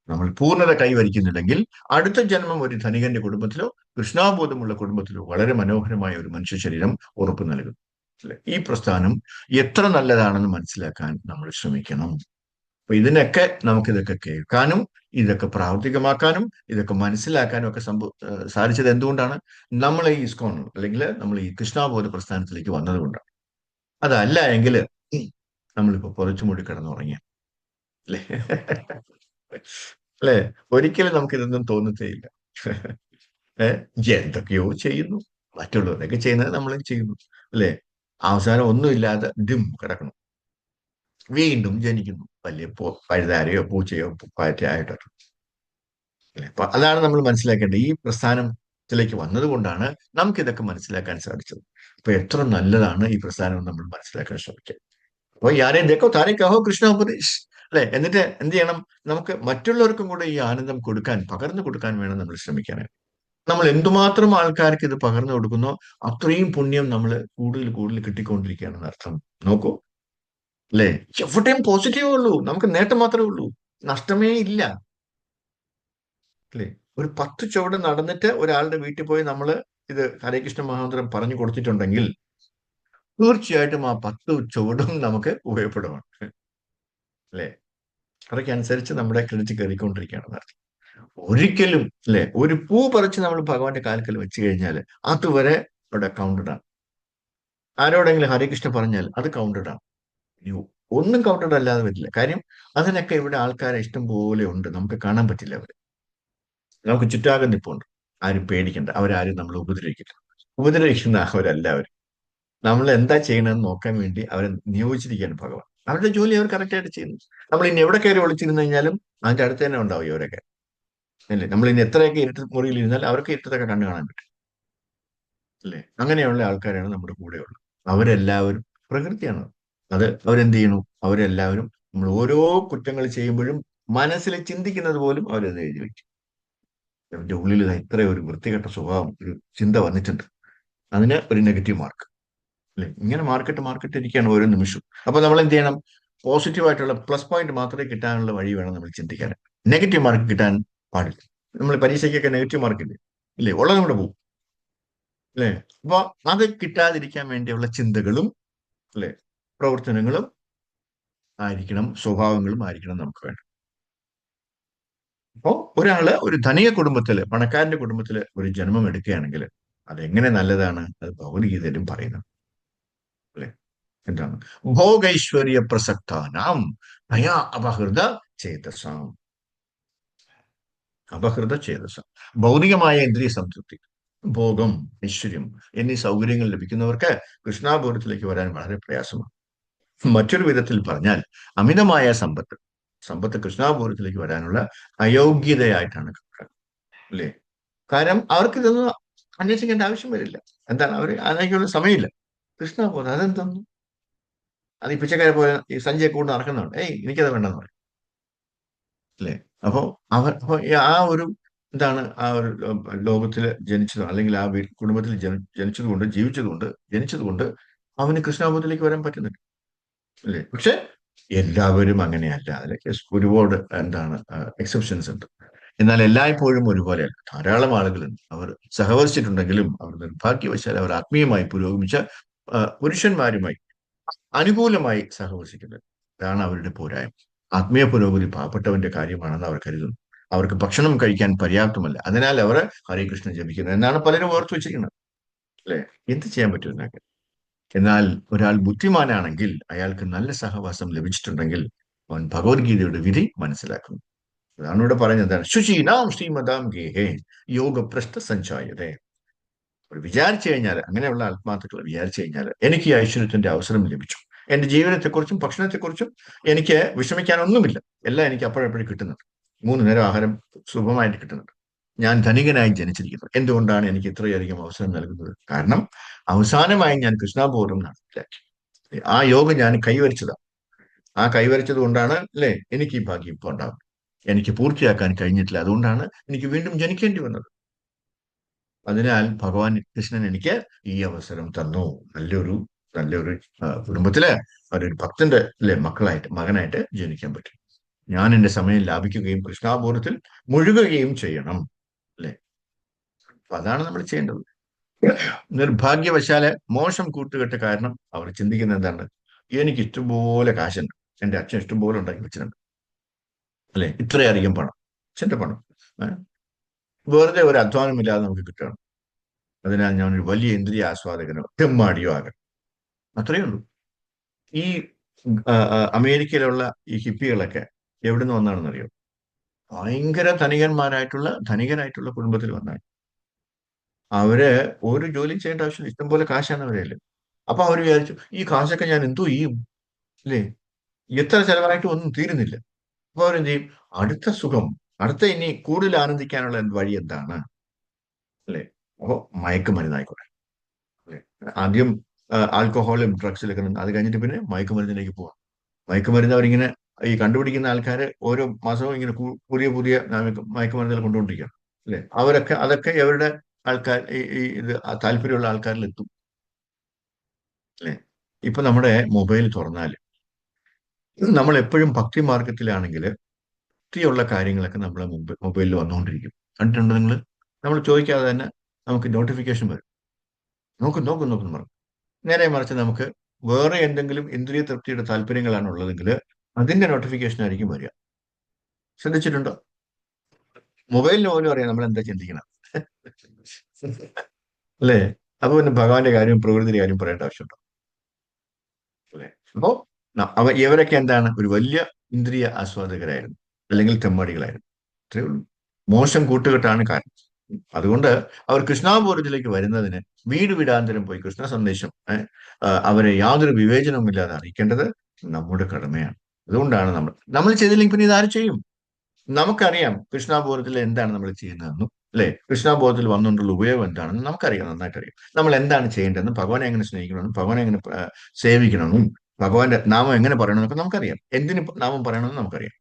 നമ്മൾ പൂർണ്ണത കൈവരിക്കുന്നില്ലെങ്കിൽ അടുത്ത ജന്മം ഒരു ധനികന്റെ കുടുംബത്തിലോ കൃഷ്ണാബോധമുള്ള കുടുംബത്തിലോ വളരെ മനോഹരമായ ഒരു മനുഷ്യ ശരീരം ഉറപ്പു നൽകും, അല്ലെ? ഈ പ്രസ്ഥാനം എത്ര നല്ലതാണെന്ന് മനസ്സിലാക്കാൻ നമ്മൾ ശ്രമിക്കണം. അപ്പൊ ഇതിനൊക്കെ നമുക്കിതൊക്കെ കേൾക്കാനും ഇതൊക്കെ പ്രാവർത്തികമാക്കാനും ഇതൊക്കെ മനസ്സിലാക്കാനും ഒക്കെ സാധിച്ചത് എന്തുകൊണ്ടാണ്? നമ്മൾ ഈ ഇസ്കോൺ, അല്ലെങ്കിൽ നമ്മൾ ഈ കൃഷ്ണാബോധ പ്രസ്ഥാനത്തിലേക്ക് വന്നതുകൊണ്ടാണ്. അതല്ല എങ്കിൽ നമ്മളിപ്പോ പുറച്ചു മൂടി കിടന്നുറങ്ങിയ, അല്ലേ? അല്ലെ? ഒരിക്കലും നമുക്ക് ഇതൊന്നും തോന്നത്തേയില്ല. ഏഹ് എന്തൊക്കെയോ ചെയ്യുന്നു, മറ്റുള്ളവരൊക്കെ ചെയ്യുന്നത് നമ്മളും ചെയ്യുന്നു, അല്ലെ? അവസാനം ഒന്നുമില്ലാതെ ഡിം കിടക്കണം, വീണ്ടും ജനിക്കുന്നു, വലിയ പഴുതാരയോ പൂച്ചയോ പാറ്റയായിട്ടോ, അല്ലെ? അപ്പൊ അതാണ് നമ്മൾ മനസ്സിലാക്കേണ്ടത്. ഈ പ്രസ്ഥാനത്തിലേക്ക് വന്നതുകൊണ്ടാണ് നമുക്ക് ഇതൊക്കെ മനസ്സിലാക്കാൻ സാധിച്ചത്. അപ്പൊ എത്ര നല്ലതാണ് ഈ പ്രസ്ഥാനം എന്ന് നമ്മൾ മനസ്സിലാക്കാൻ ശ്രമിക്കുക. അപ്പൊ ആരെയും देखो താരെ കഹോ കൃഷ്ണ ഉപദേശ്, അല്ലെ? എന്നിട്ട് എന്ത് ചെയ്യണം? നമുക്ക് മറ്റുള്ളവർക്കും കൂടെ ഈ ആനന്ദം കൊടുക്കാൻ, പകർന്നു കൊടുക്കാൻ വേണം നമ്മൾ ശ്രമിക്കാൻ. നമ്മൾ എന്തുമാത്രം ആൾക്കാർക്ക് ഇത് പകർന്നു കൊടുക്കുന്നോ അത്രയും പുണ്യം നമ്മൾ കൂടുതൽ കൂടുതൽ കിട്ടിക്കൊണ്ടിരിക്കുകയാണെന്ന് അർത്ഥം. നോക്കൂ, അല്ലേ? എവിടെയും പോസിറ്റീവേ ഉള്ളൂ, നമുക്ക് നേട്ടം മാത്രമേ ഉള്ളൂ, നഷ്ടമേ ഇല്ല, അല്ലേ? ഒരു 10 ചുവട് നടന്നിട്ട് ഒരാളുടെ വീട്ടിൽ പോയി നമ്മൾ ഇത് ഹരേ കൃഷ്ണ മഹാമന്ത്രം പറഞ്ഞു കൊടുത്തിട്ടുണ്ടെങ്കിൽ തീർച്ചയായിട്ടും ആ 10 ചുവടും നമുക്ക് ഉപയോഗപ്പെടുമാണ്, അല്ലേ? അതൊക്കെ നമ്മുടെ ക്രെഡിറ്റ് കയറിക്കൊണ്ടിരിക്കുകയാണെന്ന് അർത്ഥം. ഒരിക്കലും, അല്ലെ, ഒരു പൂ പറിച്ച് നമ്മൾ ഭഗവാന്റെ കാൽക്കൽ വെച്ച് കഴിഞ്ഞാൽ അതുവരെ അവിടെ കൗണ്ടഡ് ആണ്. ആരോടെങ്കിലും ഹരികൃഷ്ണ പറഞ്ഞാൽ അത് കൗണ്ടഡ് ആണ്. ഇനി ഒന്നും കൗണ്ടഡ് അല്ലാതെ വരില്ല. കാര്യം അതിനൊക്കെ ഇവിടെ ആൾക്കാരെ ഇഷ്ടം പോലെ ഉണ്ട്, നമുക്ക് കാണാൻ പറ്റില്ല. അവര് നമുക്ക് ചുറ്റാകെ നിപ്പുണ്ട്. ആരും പേടിക്കണ്ട, അവരാരും നമ്മളെ ഉപദ്രവിക്കില്ല. ഉപദ്രവിക്കുന്ന അവരല്ല അവർ. നമ്മൾ എന്താ ചെയ്യണമെന്ന് നോക്കാൻ വേണ്ടി അവരെ നിയോഗിച്ചിരിക്കുകയാണ് ഭഗവാൻ. അവരുടെ ജോലി അവർ കറക്റ്റായിട്ട് ചെയ്യുന്നു. നമ്മൾ ഇനി എവിടെ കയറി ഒളിച്ചിരുന്നു കഴിഞ്ഞാലും അതിന്റെ അടുത്ത് തന്നെ ഉണ്ടാവും ഇവരൊക്കെ, അല്ലേ? നമ്മൾ ഇനി എത്രയൊക്കെ ഇരുട്ട് മുറിയിൽ ഇരുന്നാൽ അവർക്ക് ഇരുട്ടത്തൊക്കെ കണ്ടു കാണാൻ പറ്റും, അല്ലേ? അങ്ങനെയുള്ള ആൾക്കാരാണ് നമ്മുടെ കൂടെയുള്ളത്. അവരെല്ലാവരും പ്രകൃതിയാണ്. അത് അവരെന്ത് ചെയ്യണു? അവരെല്ലാവരും നമ്മൾ ഓരോ കുറ്റങ്ങൾ ചെയ്യുമ്പോഴും മനസ്സിൽ ചിന്തിക്കുന്നത് പോലും അവരത് എഴുതി വെക്കും. അവന്റെ ഉള്ളിൽ ഇത്ര ഒരു വൃത്തികെട്ട സ്വഭാവം, ഒരു ചിന്ത വന്നിട്ടുണ്ട്, അതിന് ഒരു നെഗറ്റീവ് മാർക്ക്, അല്ലെ? ഇങ്ങനെ മാർക്കറ്റ് ഇരിക്കുകയാണ് ഓരോ നിമിഷവും. അപ്പൊ നമ്മൾ എന്ത് ചെയ്യണം? പോസിറ്റീവായിട്ടുള്ള പ്ലസ് പോയിന്റ് മാത്രമേ കിട്ടാനുള്ള വഴി വേണം നമ്മൾ ചിന്തിക്കാൻ. നെഗറ്റീവ് മാർക്ക് കിട്ടാൻ പാടില്ല. നമ്മൾ പരീക്ഷയ്ക്കൊക്കെ നെഗറ്റീവ് മാർക്കില്ലേ, ഇല്ലേ? ഉള്ളത് കൂടെ പോകും, അല്ലേ? അപ്പൊ അത് കിട്ടാതിരിക്കാൻ വേണ്ടിയുള്ള ചിന്തകളും, അല്ലെ, പ്രവർത്തനങ്ങളും ആയിരിക്കണം, സ്വഭാവങ്ങളും ആയിരിക്കണം നമുക്ക് വേണം. അപ്പോ ഒരാള് ഒരു ധനിക കുടുംബത്തില്, പണക്കാരന്റെ കുടുംബത്തില് ഒരു ജന്മം എടുക്കുകയാണെങ്കിൽ അതെങ്ങനെ നല്ലതാണ്, അത് ഭഗവത്ഗീതയിലും പറയുന്നു. എന്താണ്? ഭോഗൈശ്വര്യ പ്രസക്താനാം ഭയാ അപഹൃത ചേതസാം. അപഹൃത ചേതസ. ഭൗതികമായ ഇന്ദ്രിയ സംതൃപ്തി, ഭോഗം, ഐശ്വര്യം എന്നീ സൗകര്യങ്ങൾ ലഭിക്കുന്നവർക്ക് കൃഷ്ണാപൂരത്തിലേക്ക് വരാൻ വളരെ പ്രയാസമാണ്. മറ്റൊരു വിധത്തിൽ പറഞ്ഞാൽ അമിതമായ സമ്പത്ത്, സമ്പത്ത് കൃഷ്ണാപൂരത്തിലേക്ക് വരാനുള്ള അയോഗ്യതയായിട്ടാണ് കണക്കാക്കുന്നത്. അല്ലേ? കാരണം അവർക്ക് ഇതൊന്നും അന്വേഷിക്കേണ്ട ആവശ്യം വരില്ല. എന്താണ് അവർ അതിനേക്കുള്ള സമയമില്ല. കൃഷ്ണാപൂരം അതെന്തോന്നു? അത് ഈ പിച്ചക്കാരെ പോലെ ഈ സഞ്ചിയൊക്കെ കൊണ്ട് നടക്കുന്നുണ്ട്. ഏയ് എനിക്കത് വേണ്ടെന്ന് പറയും. അല്ലേ? അപ്പോ അപ്പൊ ആ ഒരു എന്താണ് ആ ഒരു ലോകത്തിൽ ജനിച്ചത്, അല്ലെങ്കിൽ ആ കുടുംബത്തിൽ ജനിച്ചതുകൊണ്ട്, ജീവിച്ചതുകൊണ്ട്, ജനിച്ചതുകൊണ്ട് അവന് കൃഷ്ണാപുരത്തിലേക്ക് വരാൻ പറ്റുന്നില്ല. അല്ലേ? പക്ഷെ എല്ലാവരും അങ്ങനെയല്ല. അതിലേക്ക് ഒരുപാട് എന്താണ് എക്സെപ്ഷൻസ് ഉണ്ട്. എന്നാൽ എല്ലായ്പ്പോഴും ഒരുപോലെയല്ല. ധാരാളം ആളുകളുണ്ട്. അവർ സഹവസിച്ചിട്ടുണ്ടെങ്കിലും അവർ നിർഭാഗ്യവശാൽ അവർ ആത്മീയമായി പുരോഗമിച്ച പുരുഷന്മാരുമായി അനുകൂലമായി സഹവസിക്കുന്നത്. അതാണ് അവരുടെ പോരായ്മ. ആത്മീയ പുരോഗതി പാവപ്പെട്ടവന്റെ കാര്യമാണെന്ന് അവർ കരുതുന്നു. അവർക്ക് ഭക്ഷണം കഴിക്കാൻ പര്യാപ്തമല്ല, അതിനാൽ അവർ ഹരേ കൃഷ്ണൻ ജപിക്കുന്നു എന്നാണ് പലരും ഓർത്തു വെച്ചിരിക്കുന്നത്. അല്ലെ? എന്ത് ചെയ്യാൻ പറ്റും ഇതിനൊക്കെ? എന്നാൽ ഒരാൾ ബുദ്ധിമാനാണെങ്കിൽ, അയാൾക്ക് നല്ല സഹവാസം ലഭിച്ചിട്ടുണ്ടെങ്കിൽ, അവൻ ഭഗവത്ഗീതയുടെ വിധി മനസ്സിലാക്കുന്നു. അതാണ് ഇവിടെ പറയുന്നത്. എന്താണ്? ശുചീനാം ശ്രീമതാം ഗേഹേ യോഗഭ്രഷ്ട സഞ്ചായതേ. ഒരു വിചാരിച്ചു കഴിഞ്ഞാൽ, അങ്ങനെയുള്ള ആത്മാർത്ഥികൾ വിചാരിച്ചു കഴിഞ്ഞാൽ, എനിക്ക് ഈ ഐശ്വര്യത്തിന്റെ അവസരം ലഭിച്ചു, എന്റെ ജീവിതത്തെക്കുറിച്ചും ഭക്ഷണത്തെക്കുറിച്ചും എനിക്ക് വിഷമിക്കാനൊന്നുമില്ല, എല്ലാം എനിക്ക് അപ്പോഴെപ്പോഴും കിട്ടുന്നുണ്ട്, 3 നേരം ആഹാരം സുഖമായിട്ട് കിട്ടുന്നുണ്ട്, ഞാൻ ധനികനായി ജനിച്ചിരിക്കുന്നു, എന്തുകൊണ്ടാണ് എനിക്ക് ഇത്രയധികം അവസരം നൽകുന്നത്? കാരണം അവസാനമായി ഞാൻ കൃഷ്ണാബോധം നടപ്പിലാക്കി, ആ യോഗം ഞാൻ കൈവരിച്ചതാണ്. ആ കൈവരിച്ചത് കൊണ്ടാണ് അല്ലെ എനിക്ക് ഈ ഭാഗ്യം ഇപ്പോൾ ഉണ്ടാകുന്നത്. എനിക്ക് പൂർത്തിയാക്കാൻ കഴിഞ്ഞിട്ടില്ല, അതുകൊണ്ടാണ് എനിക്ക് വീണ്ടും ജനിക്കേണ്ടി വന്നത്. അതിനാൽ ഭഗവാൻ കൃഷ്ണൻ എനിക്ക് ഈ അവസരം തന്നു. നല്ലൊരു നല്ലൊരു കുടുംബത്തില് ഒരു ഭക്തന്റെ അല്ലെ മകനായിട്ട് ജനിക്കാൻ പറ്റും. ഞാൻ എന്റെ സമയം ലാഭിക്കുകയും കൃഷ്ണാബോധത്തിൽ മുഴുകുകയും ചെയ്യണം. അല്ലെ? അപ്പൊ അതാണ് നമ്മൾ ചെയ്യേണ്ടത്. നിർഭാഗ്യവശാല് മോശം കൂട്ടുകെട്ട് കാരണം അവർ ചിന്തിക്കുന്നത് എന്താണ്? എനിക്ക് ഇഷ്ടംപോലെ കാശുണ്ട്, എന്റെ അച്ഛൻ ഇഷ്ടംപോലെ ഉണ്ടാക്കി വെച്ചിട്ടുണ്ട്, അല്ലെ? ഇത്രയധികം പണം, അച്ഛന്റെ പണം വെറുതെ ഒരു അധ്വാനമില്ലാതെ നമുക്ക് കിട്ടണം, അതിനാൽ ഞാൻ ഒരു വലിയ ഇന്ദ്രിയ ആസ്വാദകനോ തെമ്മാടിയോ ആകണം. അത്രയേ ഉള്ളൂ. ഈ അമേരിക്കയിലുള്ള ഈ ഹിപ്പികളൊക്കെ എവിടുന്ന് വന്നാണെന്നറിയോ? ഭയങ്കര ധനികരായിട്ടുള്ള കുടുംബത്തിൽ വന്നാൽ അവര് ഒരു ജോലി ചെയ്യേണ്ട ആവശ്യമില്ല, ഇഷ്ടംപോലെ കാശാണ് അവരെയല്ലേ. അപ്പൊ അവർ വിചാരിച്ചു, ഈ കാശൊക്കെ ഞാൻ എന്തോ ചെയ്യും, അല്ലേ? എത്ര ചെലവായിട്ട് ഒന്നും തീരുന്നില്ല. അപ്പൊ അവരെന്ത് ചെയ്യും? അടുത്ത സുഖം, അടുത്ത ഇനി കൂടുതൽ ആനന്ദിക്കാനുള്ള വഴി എന്താണ്? അല്ലേ? അപ്പൊ മയക്കുമരുന്നായിക്കോട്ടെ, അല്ലേ? ആദ്യം ആൽക്കഹോളും ഡ്രഗ്സിലൊക്കെ നിന്ന്, അത് കഴിഞ്ഞിട്ട് പിന്നെ മയക്കുമരുന്നിലേക്ക് പോവാം. മയക്കുമരുന്ന് അവരിങ്ങനെ ഈ കണ്ടുപിടിക്കുന്ന ആൾക്കാർ ഓരോ മാസവും ഇങ്ങനെ പുതിയ പുതിയ മയക്കുമരുന്നുകൾ കൊണ്ടുകൊണ്ടിരിക്കുകയാണ്. അല്ലെ? അതൊക്കെ അവരുടെ ആൾക്കാർ ഇത് താല്പര്യമുള്ള ആൾക്കാരിൽ എത്തും. അല്ലെ? ഇപ്പൊ നമ്മുടെ മൊബൈൽ തുറന്നാൽ നമ്മൾ എപ്പോഴും ഭക്തി മാർഗത്തിലാണെങ്കിൽ ഭക്തിയുള്ള കാര്യങ്ങളൊക്കെ നമ്മളെ മൊബൈലിൽ വന്നുകൊണ്ടിരിക്കും. കണ്ടിട്ടുണ്ടോ നിങ്ങൾ? നമ്മൾ ചോദിക്കാതെ തന്നെ നമുക്ക് നോട്ടിഫിക്കേഷൻ വരും. നോക്കും നോക്കും നോക്കും പറഞ്ഞു. നേരെ മറിച്ച് നമുക്ക് വേറെ എന്തെങ്കിലും ഇന്ദ്രിയ തൃപ്തിയുടെ താല്പര്യങ്ങളാണ് ഉള്ളതെങ്കിൽ അതിന്റെ നോട്ടിഫിക്കേഷൻ ആയിരിക്കും വരിക. ശ്രദ്ധിച്ചിട്ടുണ്ടോ? മൊബൈലിന് പോലും അറിയാം നമ്മൾ എന്താ ചിന്തിക്കണം. അല്ലേ? അപ്പൊ പിന്നെ ഭഗവാന്റെ കാര്യം പ്രകൃതിയുടെ കാര്യം പറയേണ്ട ആവശ്യമുണ്ടോ? അല്ലേ? അപ്പോ ഇവരൊക്കെ എന്താണ്? ഒരു വലിയ ഇന്ദ്രിയ ആസ്വാദകരായിരുന്നു, അല്ലെങ്കിൽ തെമ്മാടികളായിരുന്നു. അത്രേ ഉള്ളൂ. മോശം കൂട്ടുകെട്ടാണ് കാരണം. അതുകൊണ്ട് അവർ കൃഷ്ണാപൂരത്തിലേക്ക് വരുന്നതിന് വീട് വീടാന്തരം പോയി കൃഷ്ണ സന്ദേശം അവരെ യാതൊരു വിവേചനവുമില്ലാതെ അറിയിക്കേണ്ടത് നമ്മുടെ കടമയാണ്. അതുകൊണ്ടാണ് നമ്മൾ ചെയ്തില്ലെങ്കിൽ പിന്നെ ഇതാരും ചെയ്യും? നമുക്കറിയാം കൃഷ്ണാബോധത്തിൽ എന്താണ് നമ്മൾ ചെയ്യുന്നതെന്നും, അല്ലെ? കൃഷ്ണാബോധത്തിൽ വന്നുകൊണ്ടുള്ള ഉപയോഗം എന്താണെന്ന് നമുക്കറിയാം, നന്നായിട്ട് അറിയാം. നമ്മൾ എന്താണ് ചെയ്യേണ്ടതെന്നും, ഭഗവാനെ എങ്ങനെ സ്നേഹിക്കണമെന്നും, ഭഗവാനെ എങ്ങനെ സേവിക്കണമെന്നും, ഭഗവാന്റെ നാമം എങ്ങനെ പറയണമെന്നൊക്കെ നമുക്കറിയാം. എന്തിന് നാമം പറയണമെന്ന് നമുക്കറിയാം.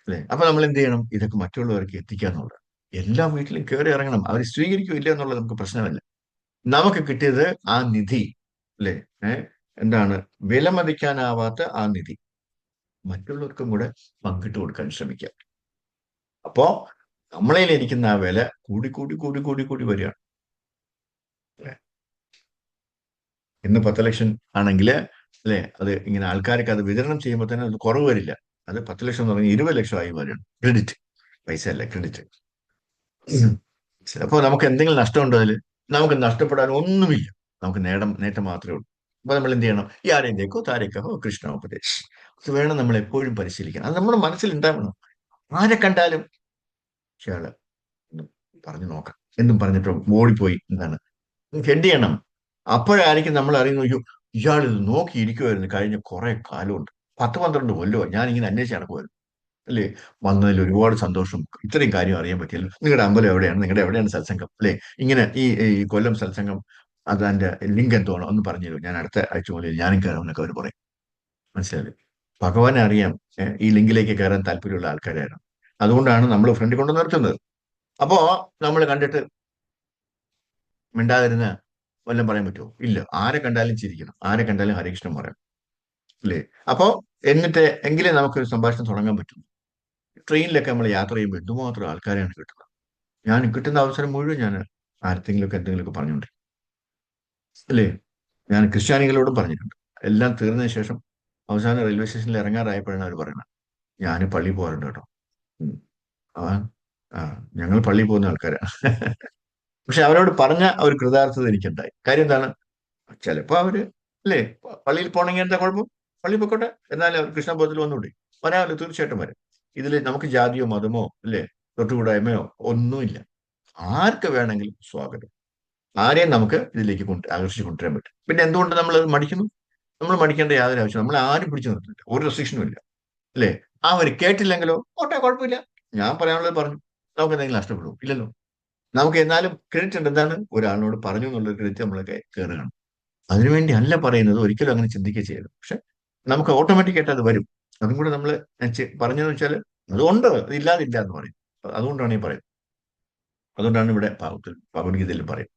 അല്ലെ? അപ്പൊ നമ്മൾ എന്ത് ചെയ്യണം? ഇതൊക്കെ മറ്റുള്ളവർക്ക് എത്തിക്കാന്നുള്ളത്. എല്ലാ വീട്ടിലും കയറി ഇറങ്ങണം. അവർ സ്വീകരിക്കോ ഇല്ല എന്നുള്ളത് നമുക്ക് പ്രശ്നമല്ല. നമുക്ക് കിട്ടിയത് ആ നിധി, അല്ലെ? എന്താണ്? വിലമതിക്കാനാവാത്ത ആ നിധി മറ്റുള്ളവർക്കും കൂടെ പങ്കിട്ട് കൊടുക്കാൻ ശ്രമിക്കുക. അപ്പോ നമ്മളതിലിരിക്കുന്ന ആ വില കൂടി കൂടി കൂടി കൂടി കൂടി വരികയാണ്. ഇന്ന് 10 ലക്ഷം ആണെങ്കിൽ, അല്ലെ, അത് ഇങ്ങനെ ആൾക്കാർക്ക് അത് വിതരണം ചെയ്യുമ്പോൾ തന്നെ അത് കുറവ് വരില്ല. അത് 10 ലക്ഷം എന്ന് പറഞ്ഞാൽ 20 ലക്ഷം ആയി വരികയാണ്. ക്രെഡിറ്റ്, പൈസ അല്ല, ക്രെഡിറ്റ്. അപ്പൊ നമുക്ക് എന്തെങ്കിലും നഷ്ടമുണ്ടോ അതിൽ? നമുക്ക് നഷ്ടപ്പെടാൻ ഒന്നുമില്ല. നമുക്ക് നേട്ടം മാത്രമേ ഉള്ളൂ. അപ്പൊ നമ്മൾ എന്ത് ചെയ്യണം? ഈ ആരെയും തേക്കോ താരേക്കോ കൃഷ്ണ ഉപദേശ്. അത് വേണം നമ്മൾ എപ്പോഴും പരിശീലിക്കണം. അത് നമ്മുടെ മനസ്സിൽ ഉണ്ടാവണം. ആരെ കണ്ടാലും ഇയാള് ഒന്ന് പറഞ്ഞു നോക്കാം എന്നും പറഞ്ഞിട്ട് ഓടിപ്പോയി എന്താണ് ഹെഡ് ചെയ്യണം. അപ്പോഴായിരിക്കും നമ്മൾ അറിയുന്നു, അയ്യോ ഇയാൾ ഇത് നോക്കിയിരിക്കുമായിരുന്നു കഴിഞ്ഞ കുറെ കാലമുണ്ട്, 10-12 കൊല്ലമോ ഞാൻ ഇങ്ങനെ അന്വേഷിച്ച് നടക്കുമായിരുന്നു, അല്ലേ? വന്നതിൽ ഒരുപാട് സന്തോഷം. ഇത്രയും കാര്യം അറിയാൻ പറ്റിയല്ലോ. നിങ്ങളുടെ അമ്പലം എവിടെയാണ്, നിങ്ങളുടെ എവിടെയാണ് സത്സംഗം, അല്ലേ? ഇങ്ങനെ ഈ കൊല്ലം സത്സംഗം അതിന്റെ ലിങ്ക് എന്തോണം ഒന്ന് പറഞ്ഞു തരും, ഞാൻ അടുത്ത ആഴ്ച മുതൽ ഞാനും കയറുമെന്നൊക്കെ അവർ പറയും. മനസ്സിലായില്ലേ? ഭഗവാനെ അറിയാം. ഈ ലിങ്കിലേക്ക് കയറാൻ താല്പര്യമുള്ള ആൾക്കാരാണ്. അതുകൊണ്ടാണ് നമ്മൾ ഫ്രണ്ടിൽ കൊണ്ട് നിർത്തുന്നത്. അപ്പോ നമ്മൾ കണ്ടിട്ട് മിണ്ടാതിരുന്ന വല്ലതും പറയാൻ പറ്റുമോ? ഇല്ല. ആരെ കണ്ടാലും ചിരിക്കണം, ആരെ കണ്ടാലും ഹരികൃഷ്ണൻ പറയാം, അല്ലേ? അപ്പോ എന്നിട്ട് എങ്കിലേ നമുക്കൊരു സംഭാഷണം തുടങ്ങാൻ പറ്റും. ട്രെയിനിലൊക്കെ നമ്മൾ യാത്ര ചെയ്യുമ്പോൾ എന്തുമാത്രം ആൾക്കാരെയാണ് കിട്ടുന്നത്. ഞാൻ കിട്ടുന്ന അവസരം മുഴുവൻ ഞാൻ ആർക്കെങ്കിലുമൊക്കെ എന്തെങ്കിലുമൊക്കെ പറഞ്ഞുകൊണ്ട്, അല്ലേ? ഞാൻ ക്രിസ്ത്യാനികളോടും പറഞ്ഞിട്ടുണ്ട്. എല്ലാം തീർന്നതിന് ശേഷം അവസാനം റെയിൽവേ സ്റ്റേഷനിൽ ഇറങ്ങാറായപ്പോഴാണ് അവർ പറയുന്നത്, ഞാൻ പള്ളിയിൽ പോകാറുണ്ട് കേട്ടോ. ഉം. ആ ആ ഞങ്ങൾ പള്ളിയിൽ പോകുന്ന ആൾക്കാരാണ്. പക്ഷെ അവരോട് പറഞ്ഞ ഒരു കൃതാർത്ഥത എനിക്കുണ്ടായി. കാര്യം എന്താണ്? ചിലപ്പോ അവര്, അല്ലേ, പള്ളിയിൽ പോകണമെങ്കിൽ എന്താ കുഴപ്പം? പള്ളി പൊക്കോട്ടെ. എന്നാലും അവർ കൃഷ്ണബോധത്തിൽ വന്നുകൂടി വരാമല്ലോ, തീർച്ചയായിട്ടും വരും. ഇതിൽ നമുക്ക് ജാതിയോ മതമോ, അല്ലേ, തൊട്ടുകൂടായ്മയോ ഒന്നുമില്ല. ആർക്ക് വേണമെങ്കിലും സ്വാഗതം. ആരെയും നമുക്ക് ഇതിലേക്ക് ആകർഷിച്ച് കൊണ്ടുവരാൻ പറ്റും. പിന്നെ എന്തുകൊണ്ട് നമ്മൾ മടിക്കുന്നു? നമ്മൾ മടിക്കേണ്ട യാതൊരു ആവശ്യം, നമ്മൾ ആരും പിടിച്ചു നിർത്തില്ല, ഒരു റെസ്ട്രിക്ഷനും ഇല്ല, അല്ലേ? അവർ കേട്ടില്ലെങ്കിലോ ഓട്ടെ, കുഴപ്പമില്ല. ഞാൻ പറയാനുള്ളത് പറഞ്ഞു. നമുക്ക് എന്തെങ്കിലും നഷ്ടപ്പെടും? ഇല്ലല്ലോ. നമുക്ക് എന്നാലും ക്രെഡിറ്റ് ഉണ്ട്. എന്താണ്? ഒരാളിനോട് പറഞ്ഞു എന്നുള്ള ക്രെഡിറ്റ് നമ്മളൊക്കെ കയറുകയാണ്. അതിനുവേണ്ടി അല്ല പറയുന്നത്, ഒരിക്കലും അങ്ങനെ ചിന്തിക്കുക ചെയ്യരുത്. പക്ഷെ നമുക്ക് ഓട്ടോമാറ്റിക് ആയിട്ട് അത് വരും. അതും കൂടെ നമ്മൾ പറഞ്ഞതെന്ന് വെച്ചാൽ അതുകൊണ്ട് അത് ഇല്ലാതില്ല എന്ന് പറയും. അതുകൊണ്ടാണ് ഈ പറയുന്നത്. അതുകൊണ്ടാണ് ഇവിടെ ഭഗവത്ഗീതയിൽ പറയും,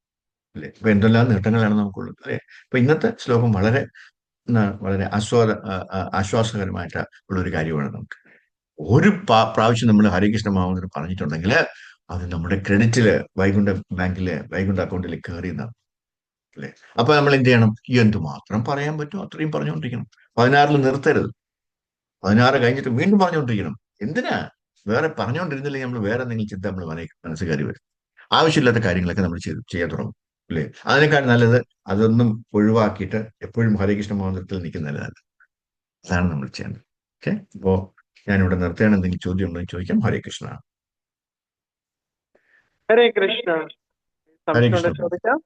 അല്ലെ? ഇപ്പൊ എന്തെല്ലാം നേട്ടങ്ങളാണ് നമുക്കുള്ളത്, അല്ലെ? ഇപ്പൊ ഇന്നത്തെ ശ്ലോകം വളരെ വളരെ ആശ്വാസകരമായിട്ട് ഉള്ള ഒരു കാര്യമാണ്. നമുക്ക് ഒരു പ്രാവശ്യം നമ്മൾ ഹരികൃഷ്ണ മഹാമന്ത്രം പറഞ്ഞിട്ടുണ്ടെങ്കിൽ അത് നമ്മുടെ ക്രെഡിറ്റില് വൈകുണ്ഠ ബാങ്കില് വൈകുണ്ഠ അക്കൗണ്ടിൽ കയറിയെന്നാണ്, അല്ലെ? അപ്പൊ നമ്മൾ എന്ത് ചെയ്യണം? എന്തുമാത്രം പറയാൻ പറ്റും അത്രയും പറഞ്ഞുകൊണ്ടിരിക്കണം. 16 നിർത്തരുത്. 16 കഴിഞ്ഞിട്ട് വീണ്ടും പറഞ്ഞുകൊണ്ടിരിക്കണം. എന്തിനാ? വേറെ പറഞ്ഞുകൊണ്ടിരുന്നില്ലെങ്കിൽ നമ്മൾ വേറെ എന്തെങ്കിലും ചിന്ത നമ്മൾ മനസ്സിൽ കയറി വരും. ആവശ്യമില്ലാത്ത കാര്യങ്ങളൊക്കെ നമ്മൾ ചെയ്യാൻ തുടങ്ങും, അല്ലേ? അതിനേക്കാൾ നല്ലത് അതൊന്നും ഒഴിവാക്കിയിട്ട് എപ്പോഴും ഹരേകൃഷ്ണ മഹോദരത്തിൽ നിൽക്കുന്നതല്ല. അതാണ് നമ്മൾ ചെയ്യേണ്ടത്. ഓക്കെ. അപ്പോ ഞാനിവിടെ നിർത്തുകയാണ്. എന്തെങ്കിലും ചോദ്യം ഉണ്ടോ എന്ന് ചോദിക്കാം. ഹരേ കൃഷ്ണ. ഹരേ കൃഷ്ണ. ഹരേ സംശയമുണ്ട്, കൃഷ്ണ. ചോദിക്കാം.